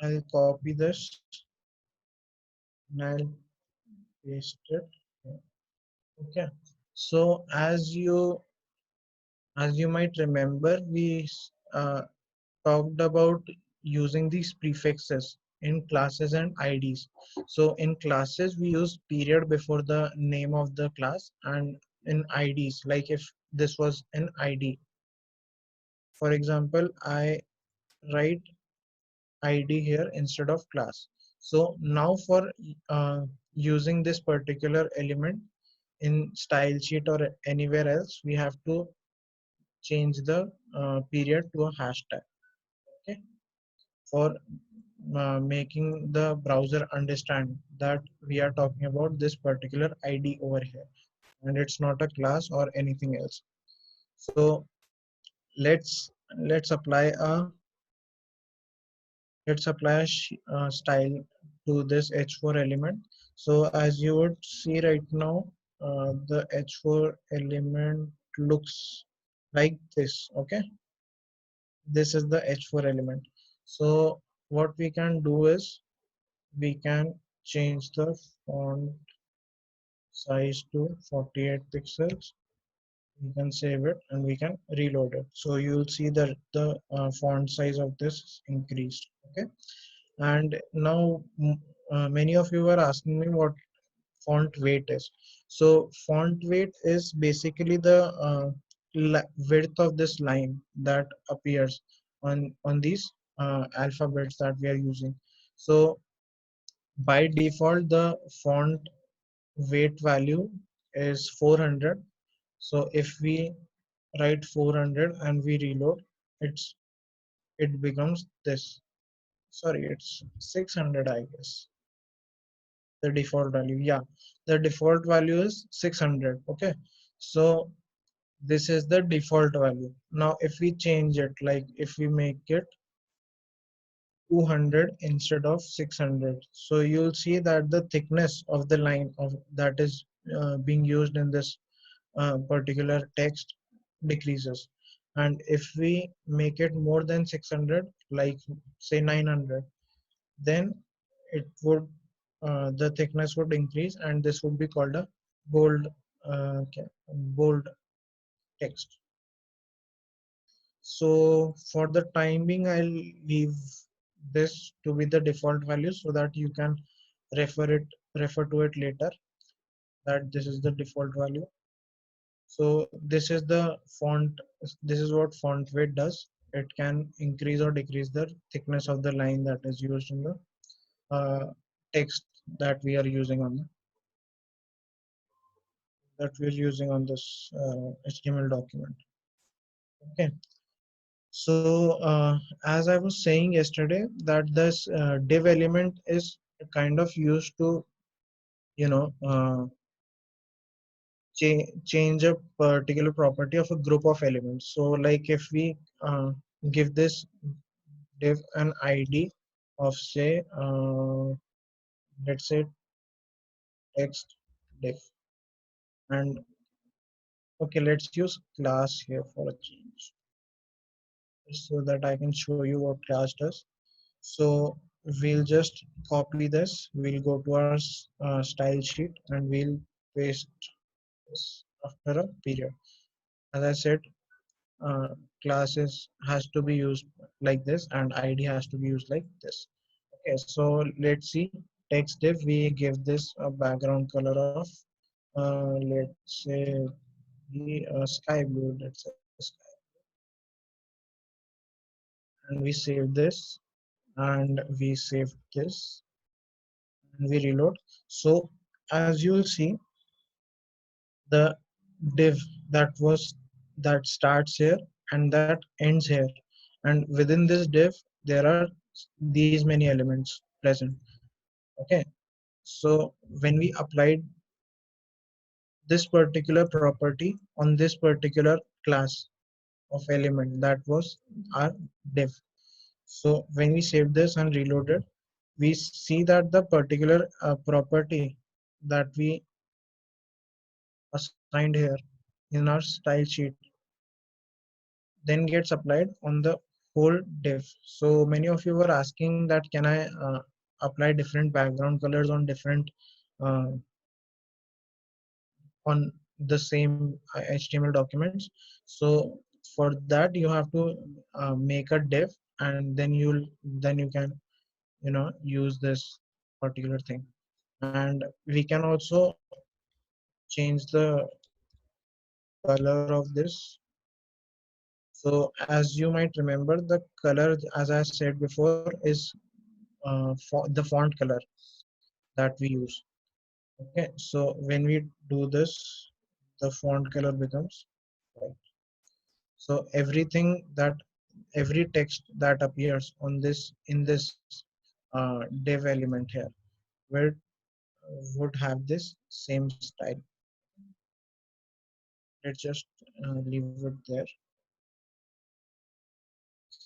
I'll copy this and I'll paste it here. Okay, so as you might remember, we uh, talked about using these prefixes in classes and IDs. So in classes, we use period before the name of the class, and in IDs, like if this was an ID, for example, I write ID here instead of class. So now for using this particular element in style sheet or anywhere else, we have to change the period to a hashtag. Okay, for making the browser understand that we are talking about this particular ID over here, and it's not a class or anything else. So let's let's apply a style to this h4 element. So as you would see right now, the h4 element looks like this. Okay, this is the h4 element. So what we can do is we can change the font size to 48 pixels. We can save it and we can reload it. So you'll see that the font size of this is increased. Okay, and now many of you were asking me what font weight is. So font weight is basically the width of this line that appears on these alphabets that we are using. So by default, the font weight value is 400. So if we write 400 and we reload, it becomes this. Sorry, it's 600, I guess. The default value, yeah, the default value is 600. Okay, so this is the default value. Now if we change it, like if we make it 200 instead of 600, so you'll see that the thickness of the line of that is being used in this particular text decreases. and if we make it more than 600, like say 900, then it would the thickness would increase, and this would be called a bold bold text. So for the time being, I'll leave this to be the default value so that you can refer to it later, that this is the default value. So this is the font, this is what font weight does. It can increase or decrease the thickness of the line that is used in the text that we are using on this HTML document. Okay. So as I was saying yesterday, that this div element is kind of used to, you know, change a particular property of a group of elements. So like if we give this div an ID of say, let's say text div, and okay, let's use class here for a change so that I can show you what class does. So we'll just copy this, we'll go to our style sheet, and we'll paste this after a period. As I said, classes has to be used like this, and ID has to be used like this. Okay, so let's see text div. We give this a background color of let's say the sky blue. Let's say sky, and we save this, and we save this, and we reload. So as you'll see, the div that starts here and that ends here, and within this div there are these many elements present. Okay, so when we applied this particular property on this particular class of element, that was our div. So when we save this and reloaded, we see that the particular property that we assigned here in our style sheet then gets applied on the whole div. So many of you were asking that can I apply different background colors on different uh, on the same HTML documents. So for that you have to make a div, and then you can use this particular thing. And we can also change the color of this. So as you might remember, the color, as I said before, is the font color that we use. Okay, so when we do this, the font color becomes white. So every text that appears on this in this div element here will would have this same style. Let's just leave it there.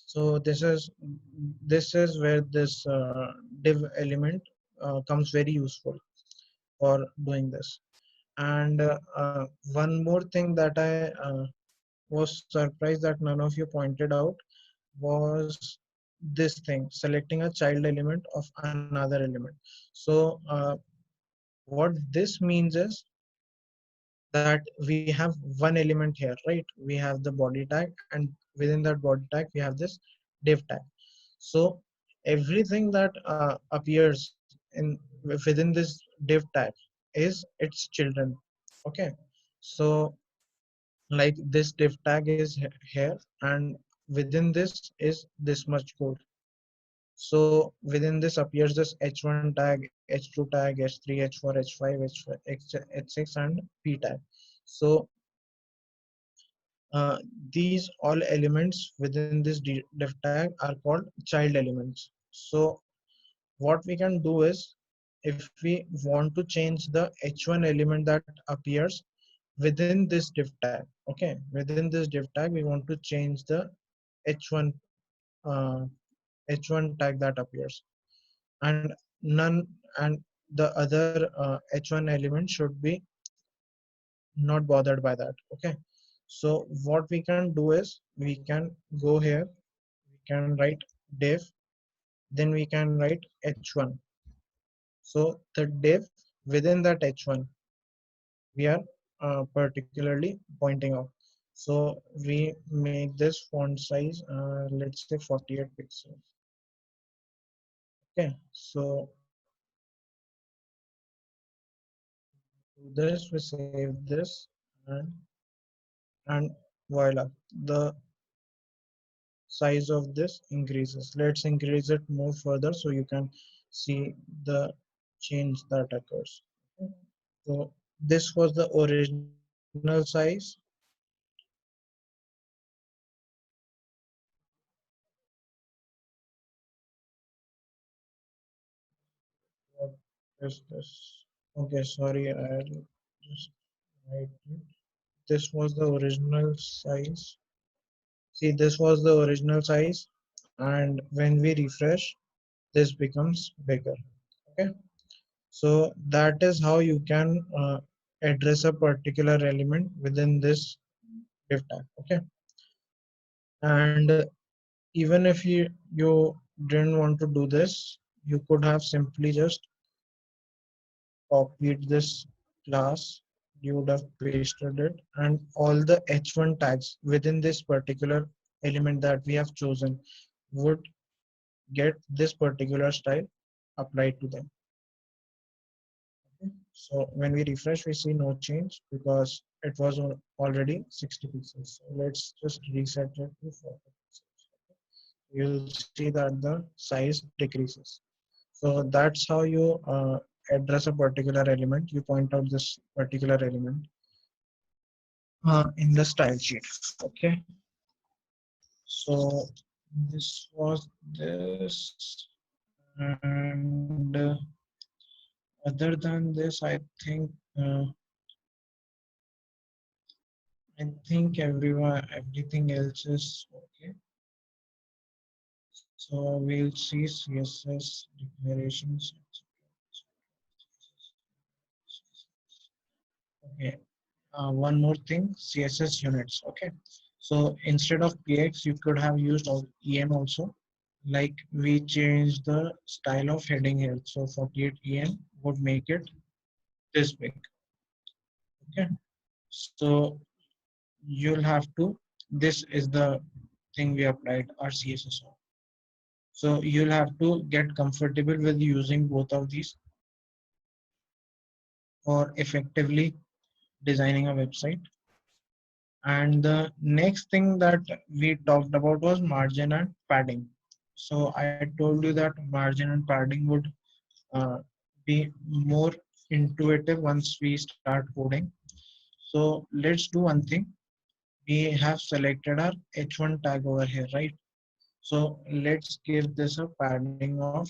So this is where this div element comes very useful for doing this. And one more thing that I was surprised that none of you pointed out was this thing, selecting a child element of another element. So what this means is that we have one element here, right? We have the body tag, and within that body tag we have this div tag. So everything that appears in within this div tag is its children. Okay, so like this div tag is here, and within this is this much code. So within this appears this h1 tag, h2 tag, h3, h4, h5, h6, and p tag. So uh, these all elements within this div tag are called child elements. So what we can do is, if we want to change the h1 element that appears within this div tag, okay, within this div tag we want to change the h1 uh, h1 tag that appears, and none and the other h1 element should be not bothered by that. Okay, So what we can do is we can go here, we can write div, then we can write h1. So the div within that h1 we are particularly pointing out. So we make this font size, let's say 48 pixels. Okay, so do this, we save this, and and voila, the size of this increases. Let's increase it more further so you can see the change that occurs. Okay. So this was the original size. What is this? Okay, sorry, I'll just write it. This was the original size. See, this was the original size, and when we refresh, this becomes bigger. Okay, so that is how you can address a particular element within this div tag. Okay, and even if you didn't want to do this, you could have simply just copied this class, you would have pasted it, and all the h1 tags within this particular element that we have chosen would get this particular style applied to them. Okay. So when we refresh, we see no change because it was already 60 pixels. So let's just reset it to 40 pixels. You'll see that the size decreases. So that's how you address a particular element. You point out this particular element in the style sheet. Okay. So this was this, and other than this, uh, I think everything else is okay. So we'll see CSS declarations. Okay. One more thing, CSS units. Okay. So instead of px, you could have used em also. Like we changed the style of heading here. So 48 em would make it this big. Okay. So you'll have to. This is the thing we applied our CSS on. So you'll have to get comfortable with using both of these for effectively designing a website. And the next thing that we talked about was margin and padding. So I told you that margin and padding would uh, be more intuitive once we start coding. So let's do one thing. We have selected our h1 tag over here, right? So let's give this a padding of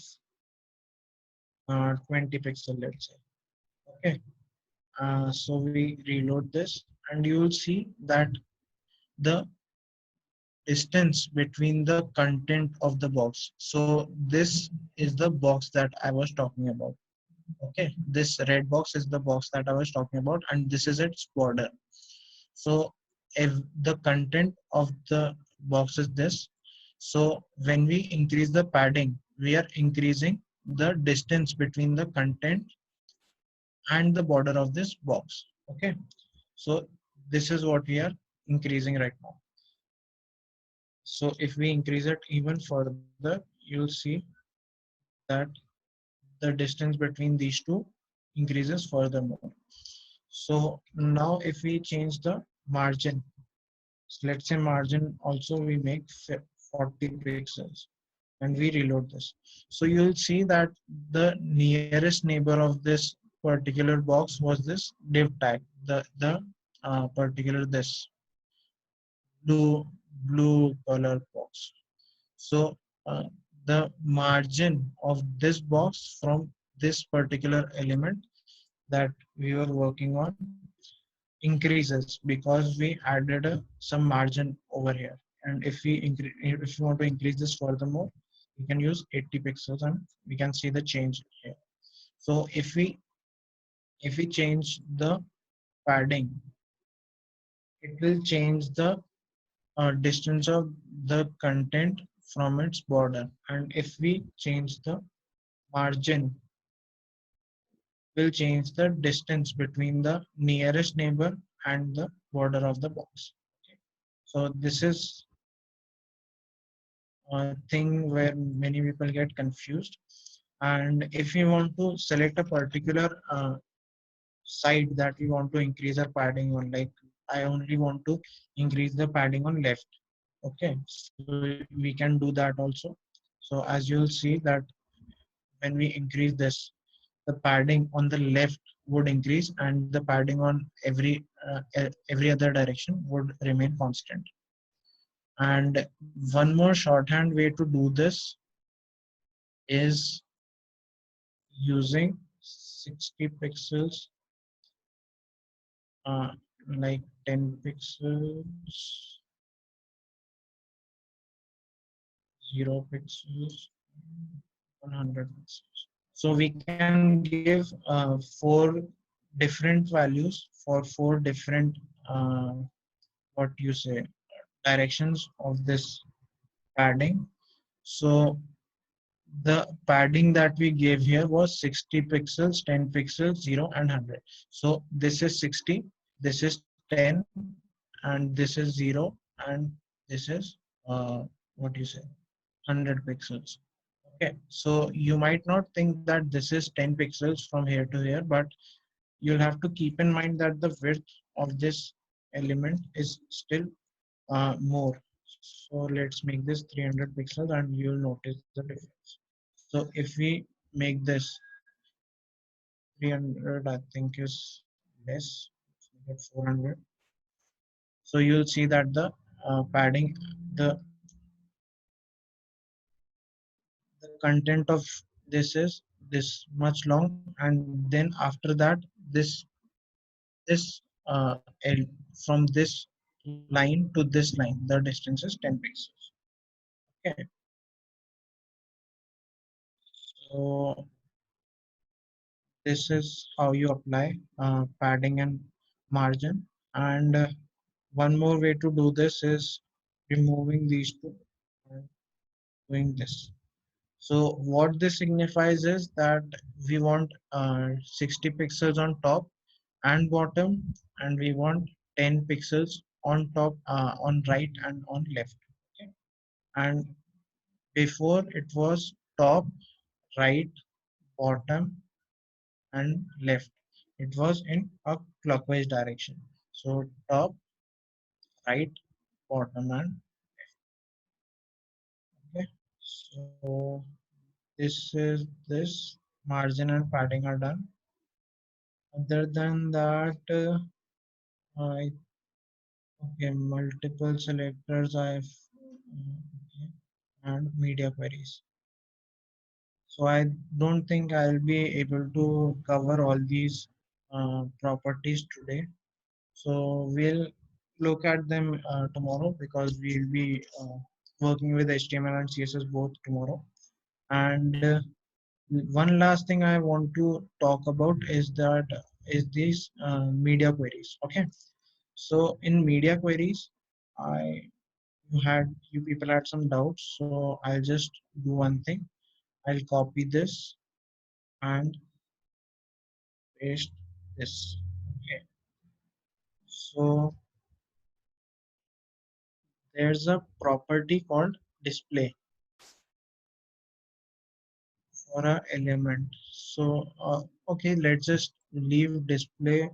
20 pixel, let's say. Okay. So we reload this, and you will see that the distance between the content of the box. So this is the box that I was talking about. Okay, this red box is the box that I was talking about, and this is its border. So if the content of the box is this, so when we increase the padding, we are increasing the distance between the content and the border of this box. Okay, so this is what we are increasing right now. So if we increase it even further, you'll see that the distance between these two increases furthermore. So now if we change the margin, so let's say margin also we make 40 pixels and we reload this. So you'll see that the nearest neighbor of this particular box was this div tag, the particular this blue color box. So the margin of this box from this particular element that we were working on increases because we added some margin over here. And if you want to increase this furthermore, we can use 80 pixels and we can see the change here. So if we change the padding, it will change the distance of the content from its border. And if we change the margin, will change the distance between the nearest neighbor and the border of the box. Okay. So this is a thing where many people get confused. And if we want to select a particular side that we want to increase our padding on, like I only want to increase the padding on left. Okay, so we can do that also. So as you'll see that when we increase this, the padding on the left would increase and the padding on every other direction would remain constant. And one more shorthand way to do this is using 60 pixels, uh, like 10 pixels, 0 pixels, 100 pixels. So we can give four different values for four different what you say directions of this padding. So the padding that we gave here was 60 pixels, 10 pixels, 0 and 100. So this is 60, this is 10, and this is 0, and this is what you say 100 pixels. Okay, so you might not think that this is 10 pixels from here to here, but you'll have to keep in mind that the width of this element is still more. So let's make this 300 pixels and you'll notice the difference. So if we make this 300, I think is less, let's make it 400. So you'll see that the padding, the the content of this is this much long, and then after that this from this line to this line the distance is 10 pixels. Okay, so this is how you apply padding and margin. And one more way to do this is removing these two and doing this. So what this signifies is that we want 60 pixels on top and bottom, and we want 10 pixels on top, on right and on left. Okay. And before it was top, right, bottom, and left. It was in a clockwise direction. So top, right, bottom, and okay. So this is this margin and padding are done. Other than that, I okay multiple selectors I've okay, and media queries. So I don't think I'll be able to cover all these properties today. So we'll look at them tomorrow because we'll be working with HTML and CSS both tomorrow. And one last thing I want to talk about is that is these media queries. Okay, so in media queries, I you people had some doubts, so I'll just do one thing. I'll copy this and paste this. Okay, so there's a property called display for a element. So okay, let's just leave display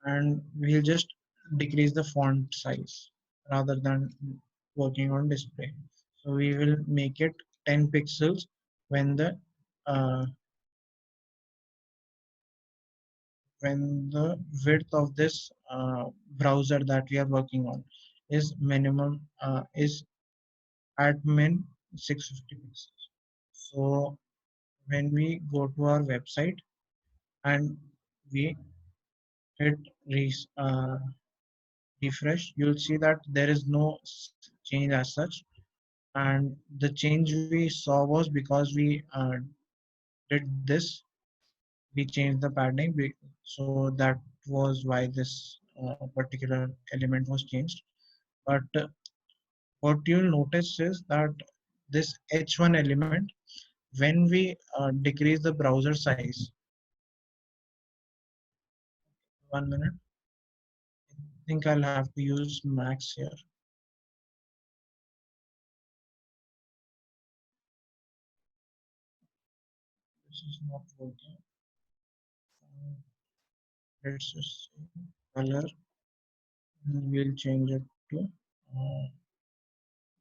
and we'll just decrease the font size rather than working on display. So we will make it 10 pixels when uh, the width of this browser that we are working on is minimum is at min 650 pixels. So when we go to our website and we hit refresh, you'll see that there is no change as such. And the change we saw was because we did this, we changed the padding. So that was why this particular element was changed. But what you'll notice is that this H1 element, when we decrease the browser size, 1 minute, I think I'll have to use max here. This is not working. Let's just say color. We'll change it to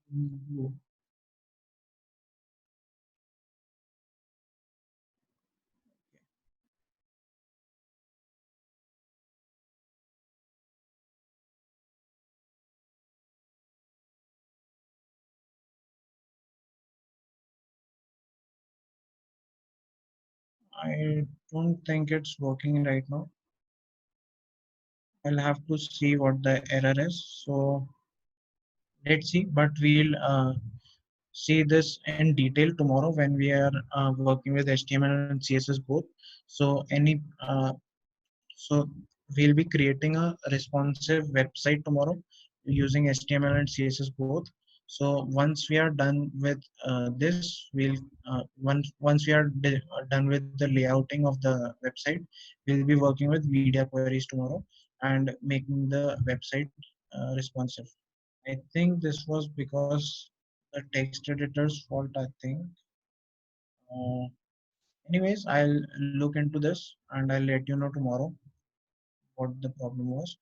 blue. I don't think it's working right now. I'll have to see what the error is. So let's see, but we'll see this in detail tomorrow when we are working with HTML and CSS both. So so we'll be creating a responsive website tomorrow using HTML and CSS both. So once we are done with this, once we are done with the layouting of the website, we'll be working with media queries tomorrow and making the website responsive. I think this was because the text editor's fault, I think. Uh, Anyways, I'll look into this and I'll let you know tomorrow what the problem was.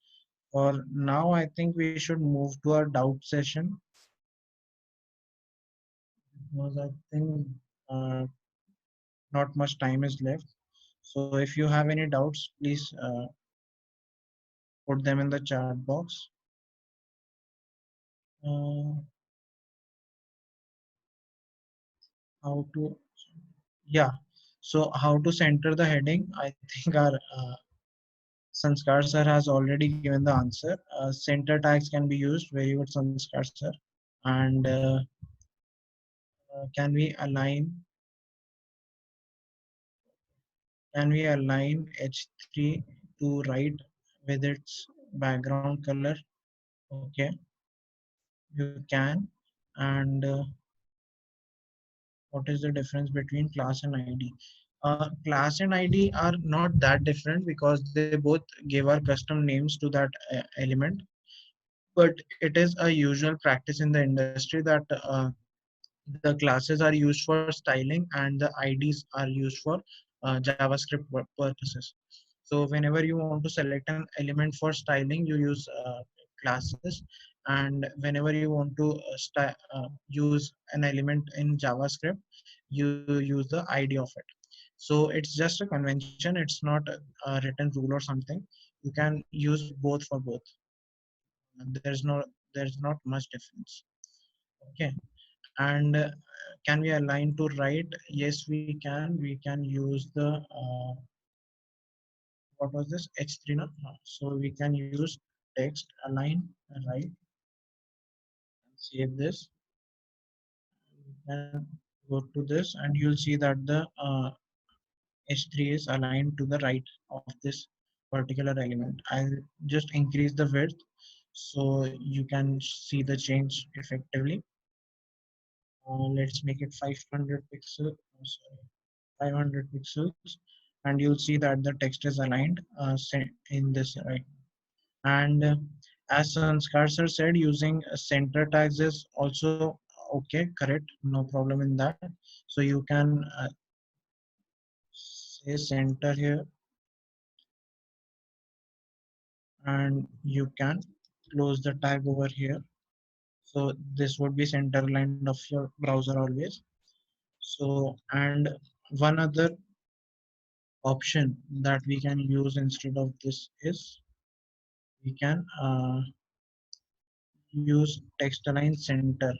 For now, I think we should move to our doubt session because I think uh, not much time is left. So if you have any doubts, please put them in the chat box. Uh, how to, yeah. So how to center the heading? I think our Sanskar sir has already given the answer. Center tags can be used. Very good, Sanskar sir. And can we align? Can we align H3 to right with its background color? Okay, you can. And what is the difference between class and ID? Class and ID are not that different because they both give our custom names to that element. But it is a usual practice in the industry that the classes are used for styling and the IDs are used for JavaScript purposes. So whenever you want to select an element for styling, you use classes, and whenever you want to use an element in JavaScript, you use the ID of it. So it's just a convention. It's not a written rule or something. You can use both for both. There's not much difference. Okay. And can we align to right? Yes, we can. We can use the what was this H3 now? So we can use text align right and save this. And go to this, and you'll see that the H3 is aligned to the right of this particular element. I'll just increase the width so you can see the change effectively. Let's make it 500 pixels. Sorry, 500 pixels, and you'll see that the text is aligned in this right. And as Sanskar sir said, using center tags is also okay, correct, no problem in that. So you can say center here, and you can close the tag over here. So this would be center aligned of your browser always. So, and one other option that we can use instead of this is we can use text align center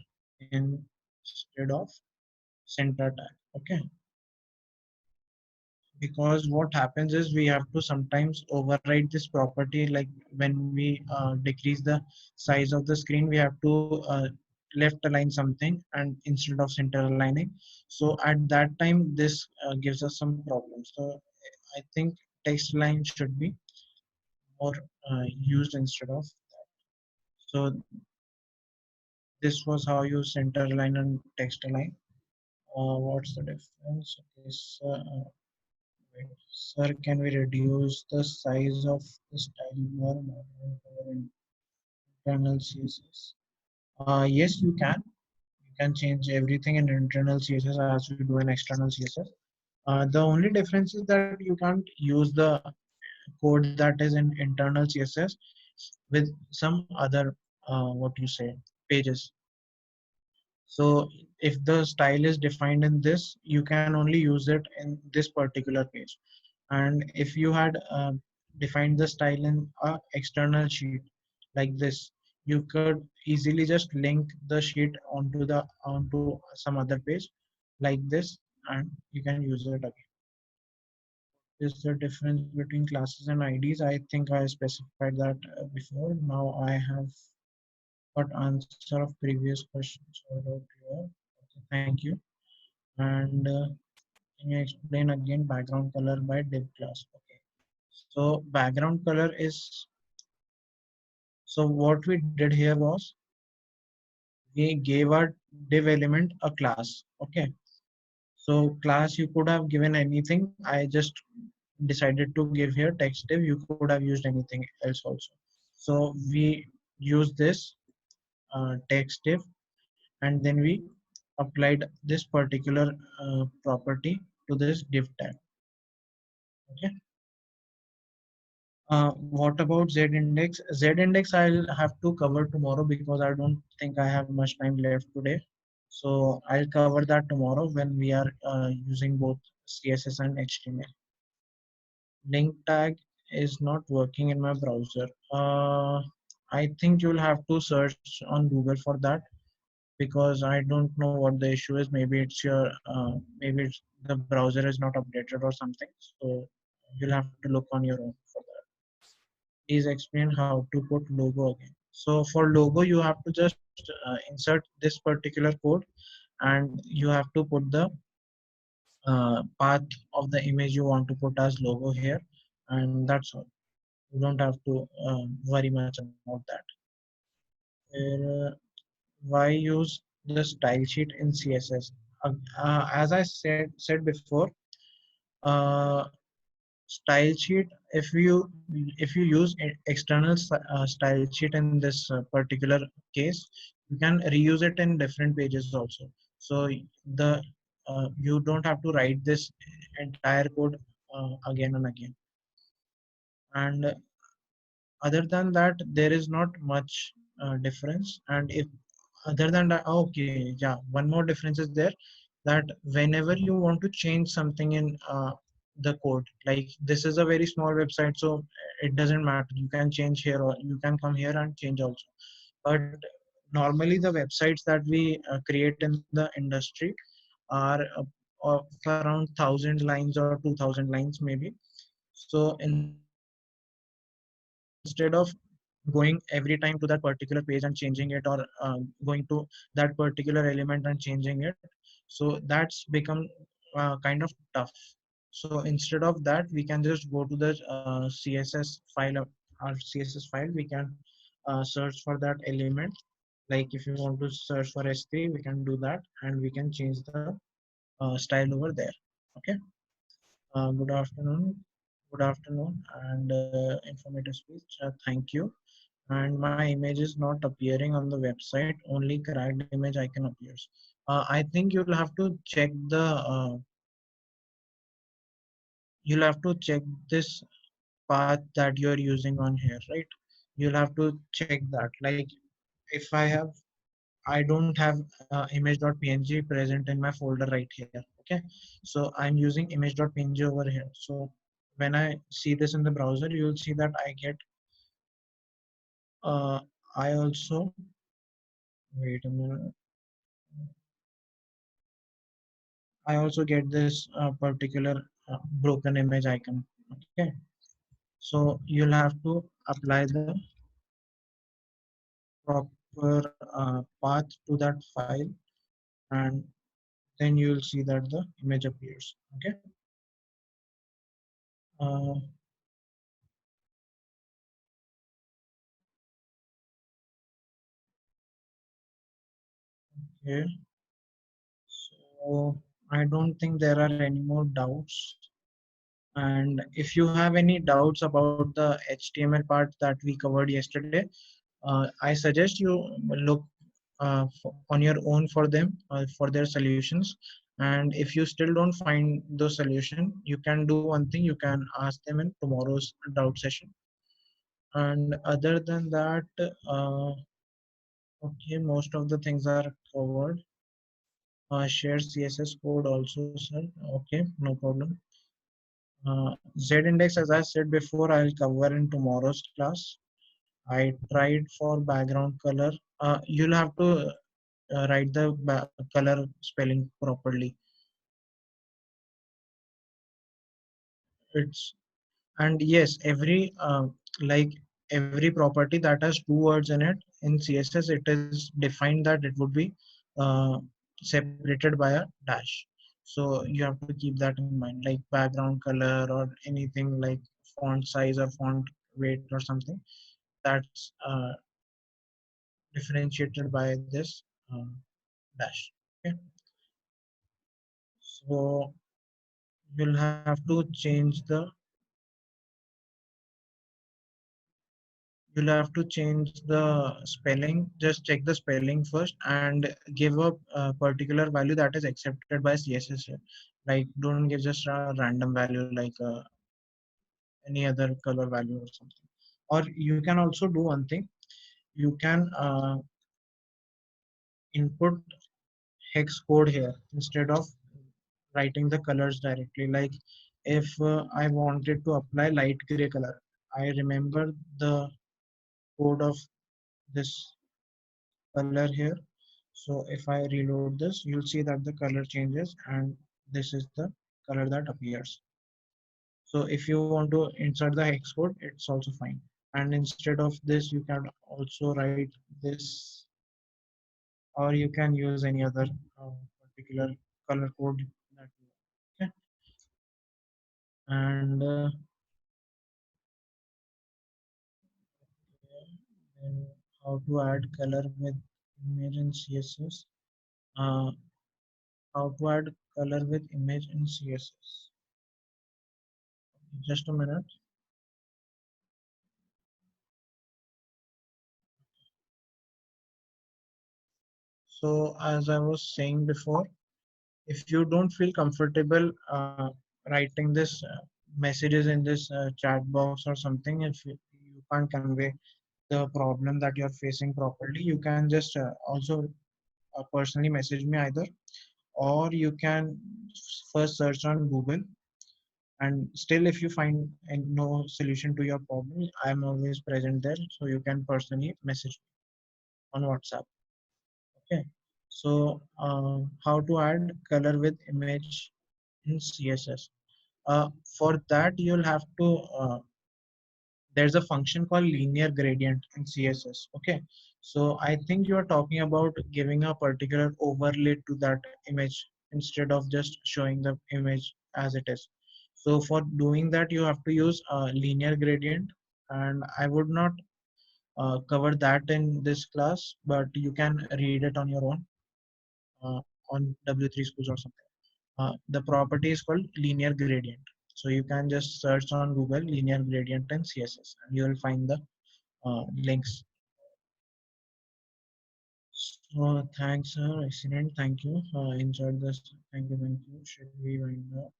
instead of center tag. Okay, because what happens is we have to sometimes override this property, like when we decrease the size of the screen, we have to left align something and instead of center aligning. So at that time this gives us some problems. So I think text align should be more used instead of that. So this was how you center align and text align. What's the difference? Okay, so, wait, sir, can we reduce the size of the style bar in internal CSS? Yes, you can. You can change everything in internal CSS as we do in external CSS. The only difference is that you can't use the code that is in internal CSS with some other what you say pages. So if the style is defined in this, you can only use it in this particular page. And if you had defined the style in a external sheet like this, you could easily just link the sheet onto some other page like this, and you can use it again. Is the difference between classes and IDs? I think I specified that before. Now I have got answer of previous questions. Okay, thank you. And can you explain again background color by div class? Okay. So background color is, so what we did here was we gave our div element a class. Okay. So class you could have given anything. I just decided to give here text div. You could have used anything else also. So we use this text div, and then we applied this particular property to this div tag. Okay. What about Z index? Z index I'll have to cover tomorrow because I don't think I have much time left today. So I'll cover that tomorrow when we are using both CSS and HTML. Link tag is not working in my browser. I think you'll have to search on Google for that because I don't know what the issue is. Maybe it's your maybe it's the browser is not updated or something. So you'll have to look on your own for that. Please explain how to put logo again. So for logo, you have to just insert this particular code, and you have to put the path of the image you want to put as logo here, and that's all. You don't have to worry much about that. Why use the style sheet in CSS? As I said before, uh, style sheet, if you use external style sheet in this particular case, you can reuse it in different pages also. So the you don't have to write this entire code again and again. And other than that, there is not much difference. And if other than that, okay, yeah, one more difference is there, that whenever you want to change something in the code, like this is a very small website, so it doesn't matter, you can change here or you can come here and change also. But normally the websites that we create in the industry are of around 1,000 lines or 2,000 lines maybe. So instead of going every time to that particular page and changing it, or going to that particular element and changing it, so that's become kind of tough. So instead of that, we can just go to the CSS file of our CSS file. We can search for that element. Like if you want to search for S3, we can do that, and we can change the style over there. Okay. Good afternoon. Good afternoon, and informative speech. Thank you. And my image is not appearing on the website. Only cracked image icon appears. I think you'll have to check this path that you're using on here, right? You'll have to check that. Like if I don't have image.png present in my folder right here. Okay, so I'm using image.png over here. So when I see this in the browser, you'll see that I get uh, I also wait a minute. I also get this particular broken image icon. Okay, so you'll have to apply the proper path to that file, and then you'll see that the image appears. Okay. Uh, Okay. So I don't think there are any more doubts. And if you have any doubts about the HTML part that we covered yesterday, I suggest you look on your own for them, for their solutions. And if you still don't find the solution, you can do one thing, you can ask them in tomorrow's doubt session. And other than that, okay, most of the things are covered. Share CSS code also, sir. Okay, no problem. Z-index, as I said before, I'll cover in tomorrow's class. I tried for background color. You'll have to write the color spelling properly. It's and yes, every like every property that has two words in it in CSS, it is defined that it would be uh, separated by a dash. So you have to keep that in mind, like background color or anything like font size or font weight or something that's differentiated by this dash. Okay, so you'll have to change the you'll have to change the spelling. Just check the spelling first and give a particular value that is accepted by CSS here. Like don't give just a random value like any other color value or something. Or you can also do one thing. You can input hex code here instead of writing the colors directly. Like if I wanted to apply light gray color, I remember the code of this color here. So if I reload this, you'll see that the color changes and this is the color that appears. So if you want to insert the hex code, it's also fine. And instead of this, you can also write this, or you can use any other particular color code that you want. Okay. And then how to add color with image in CSS. Uh, how to add color with image in CSS. Just a minute. So as I was saying before, if you don't feel comfortable writing this messages in this chat box or something, if you can't convey the problem that you're facing properly, you can just also personally message me either, or you can first search on Google. And still, if you find no solution to your problem, I'm always present there, so you can personally message me on WhatsApp. Okay. So how to add color with image in CSS? For that, you'll have to there's a function called linear gradient in CSS. Okay, so I think you are talking about giving a particular overlay to that image instead of just showing the image as it is. So for doing that, you have to use a linear gradient, and I would not cover that in this class, but you can read it on your own on W3 schools or something. The property is called linear gradient. So you can just search on Google linear gradient and CSS, and you will find the links. So thanks, sir. Excellent. Thank you. Enjoyed this. Thank you. Thank you. Should we wind up?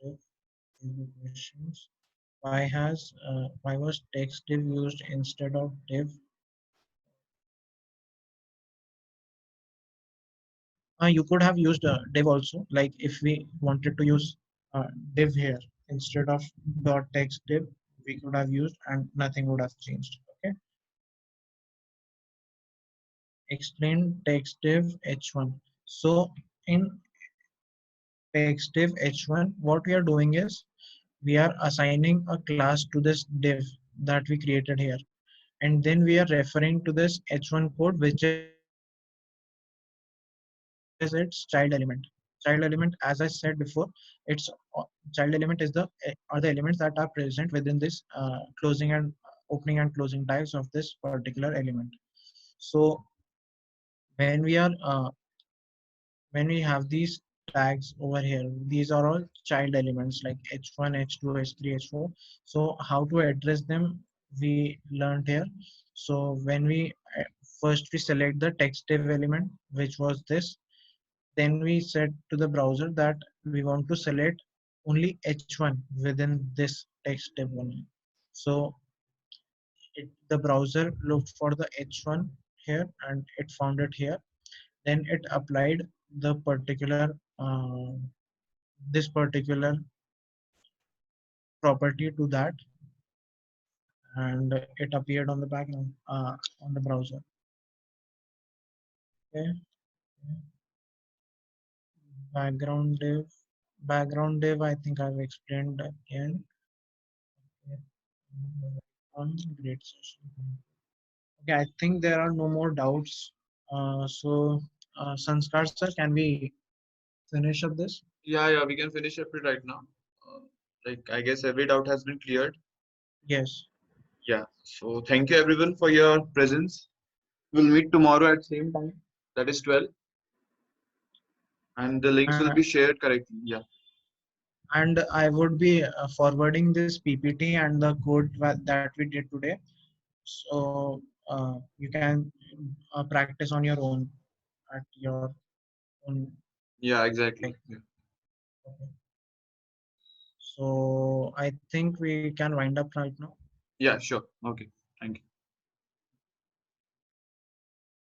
Okay. Any questions? Why was text div used instead of div? You could have used div also. Like if we wanted to use div here instead of dot text div, we could have used and nothing would have changed. Okay. Explain text div h1. So in text div h1, what we are doing is we are assigning a class to this div that we created here, and then we are referring to this h1 code, which is its child element. Child element, as I said before, it's child element is the are the elements that are present within this closing and opening and closing tags of this particular element. So when we are when we have these tags over here, these are all child elements like h1, h2, h3, h4. So how to address them, we learned here. So when we first we select the text div element, which was this, then we said to the browser that we want to select only h1 within this text div only. So the browser looked for the h1 here and it found it here. Then it applied the particular this particular property to that, and it appeared on the background on the browser. Okay. Background div I think I've explained again. On great session. Okay, I think there are no more doubts. Sanskar sir, can we finish up this? Yeah, we can finish up it right now. Uh, like I guess every doubt has been cleared. Yes. Yeah. So thank you everyone for your presence. We'll meet tomorrow at same time. That is 12, and the links will Uh, be shared correctly. Yeah. and I would be forwarding this PPT and the code that we did today. So you can practice on your own at your own Yeah, exactly. like. Yeah. Okay. So I think we can wind up right now. Yeah, sure. Okay.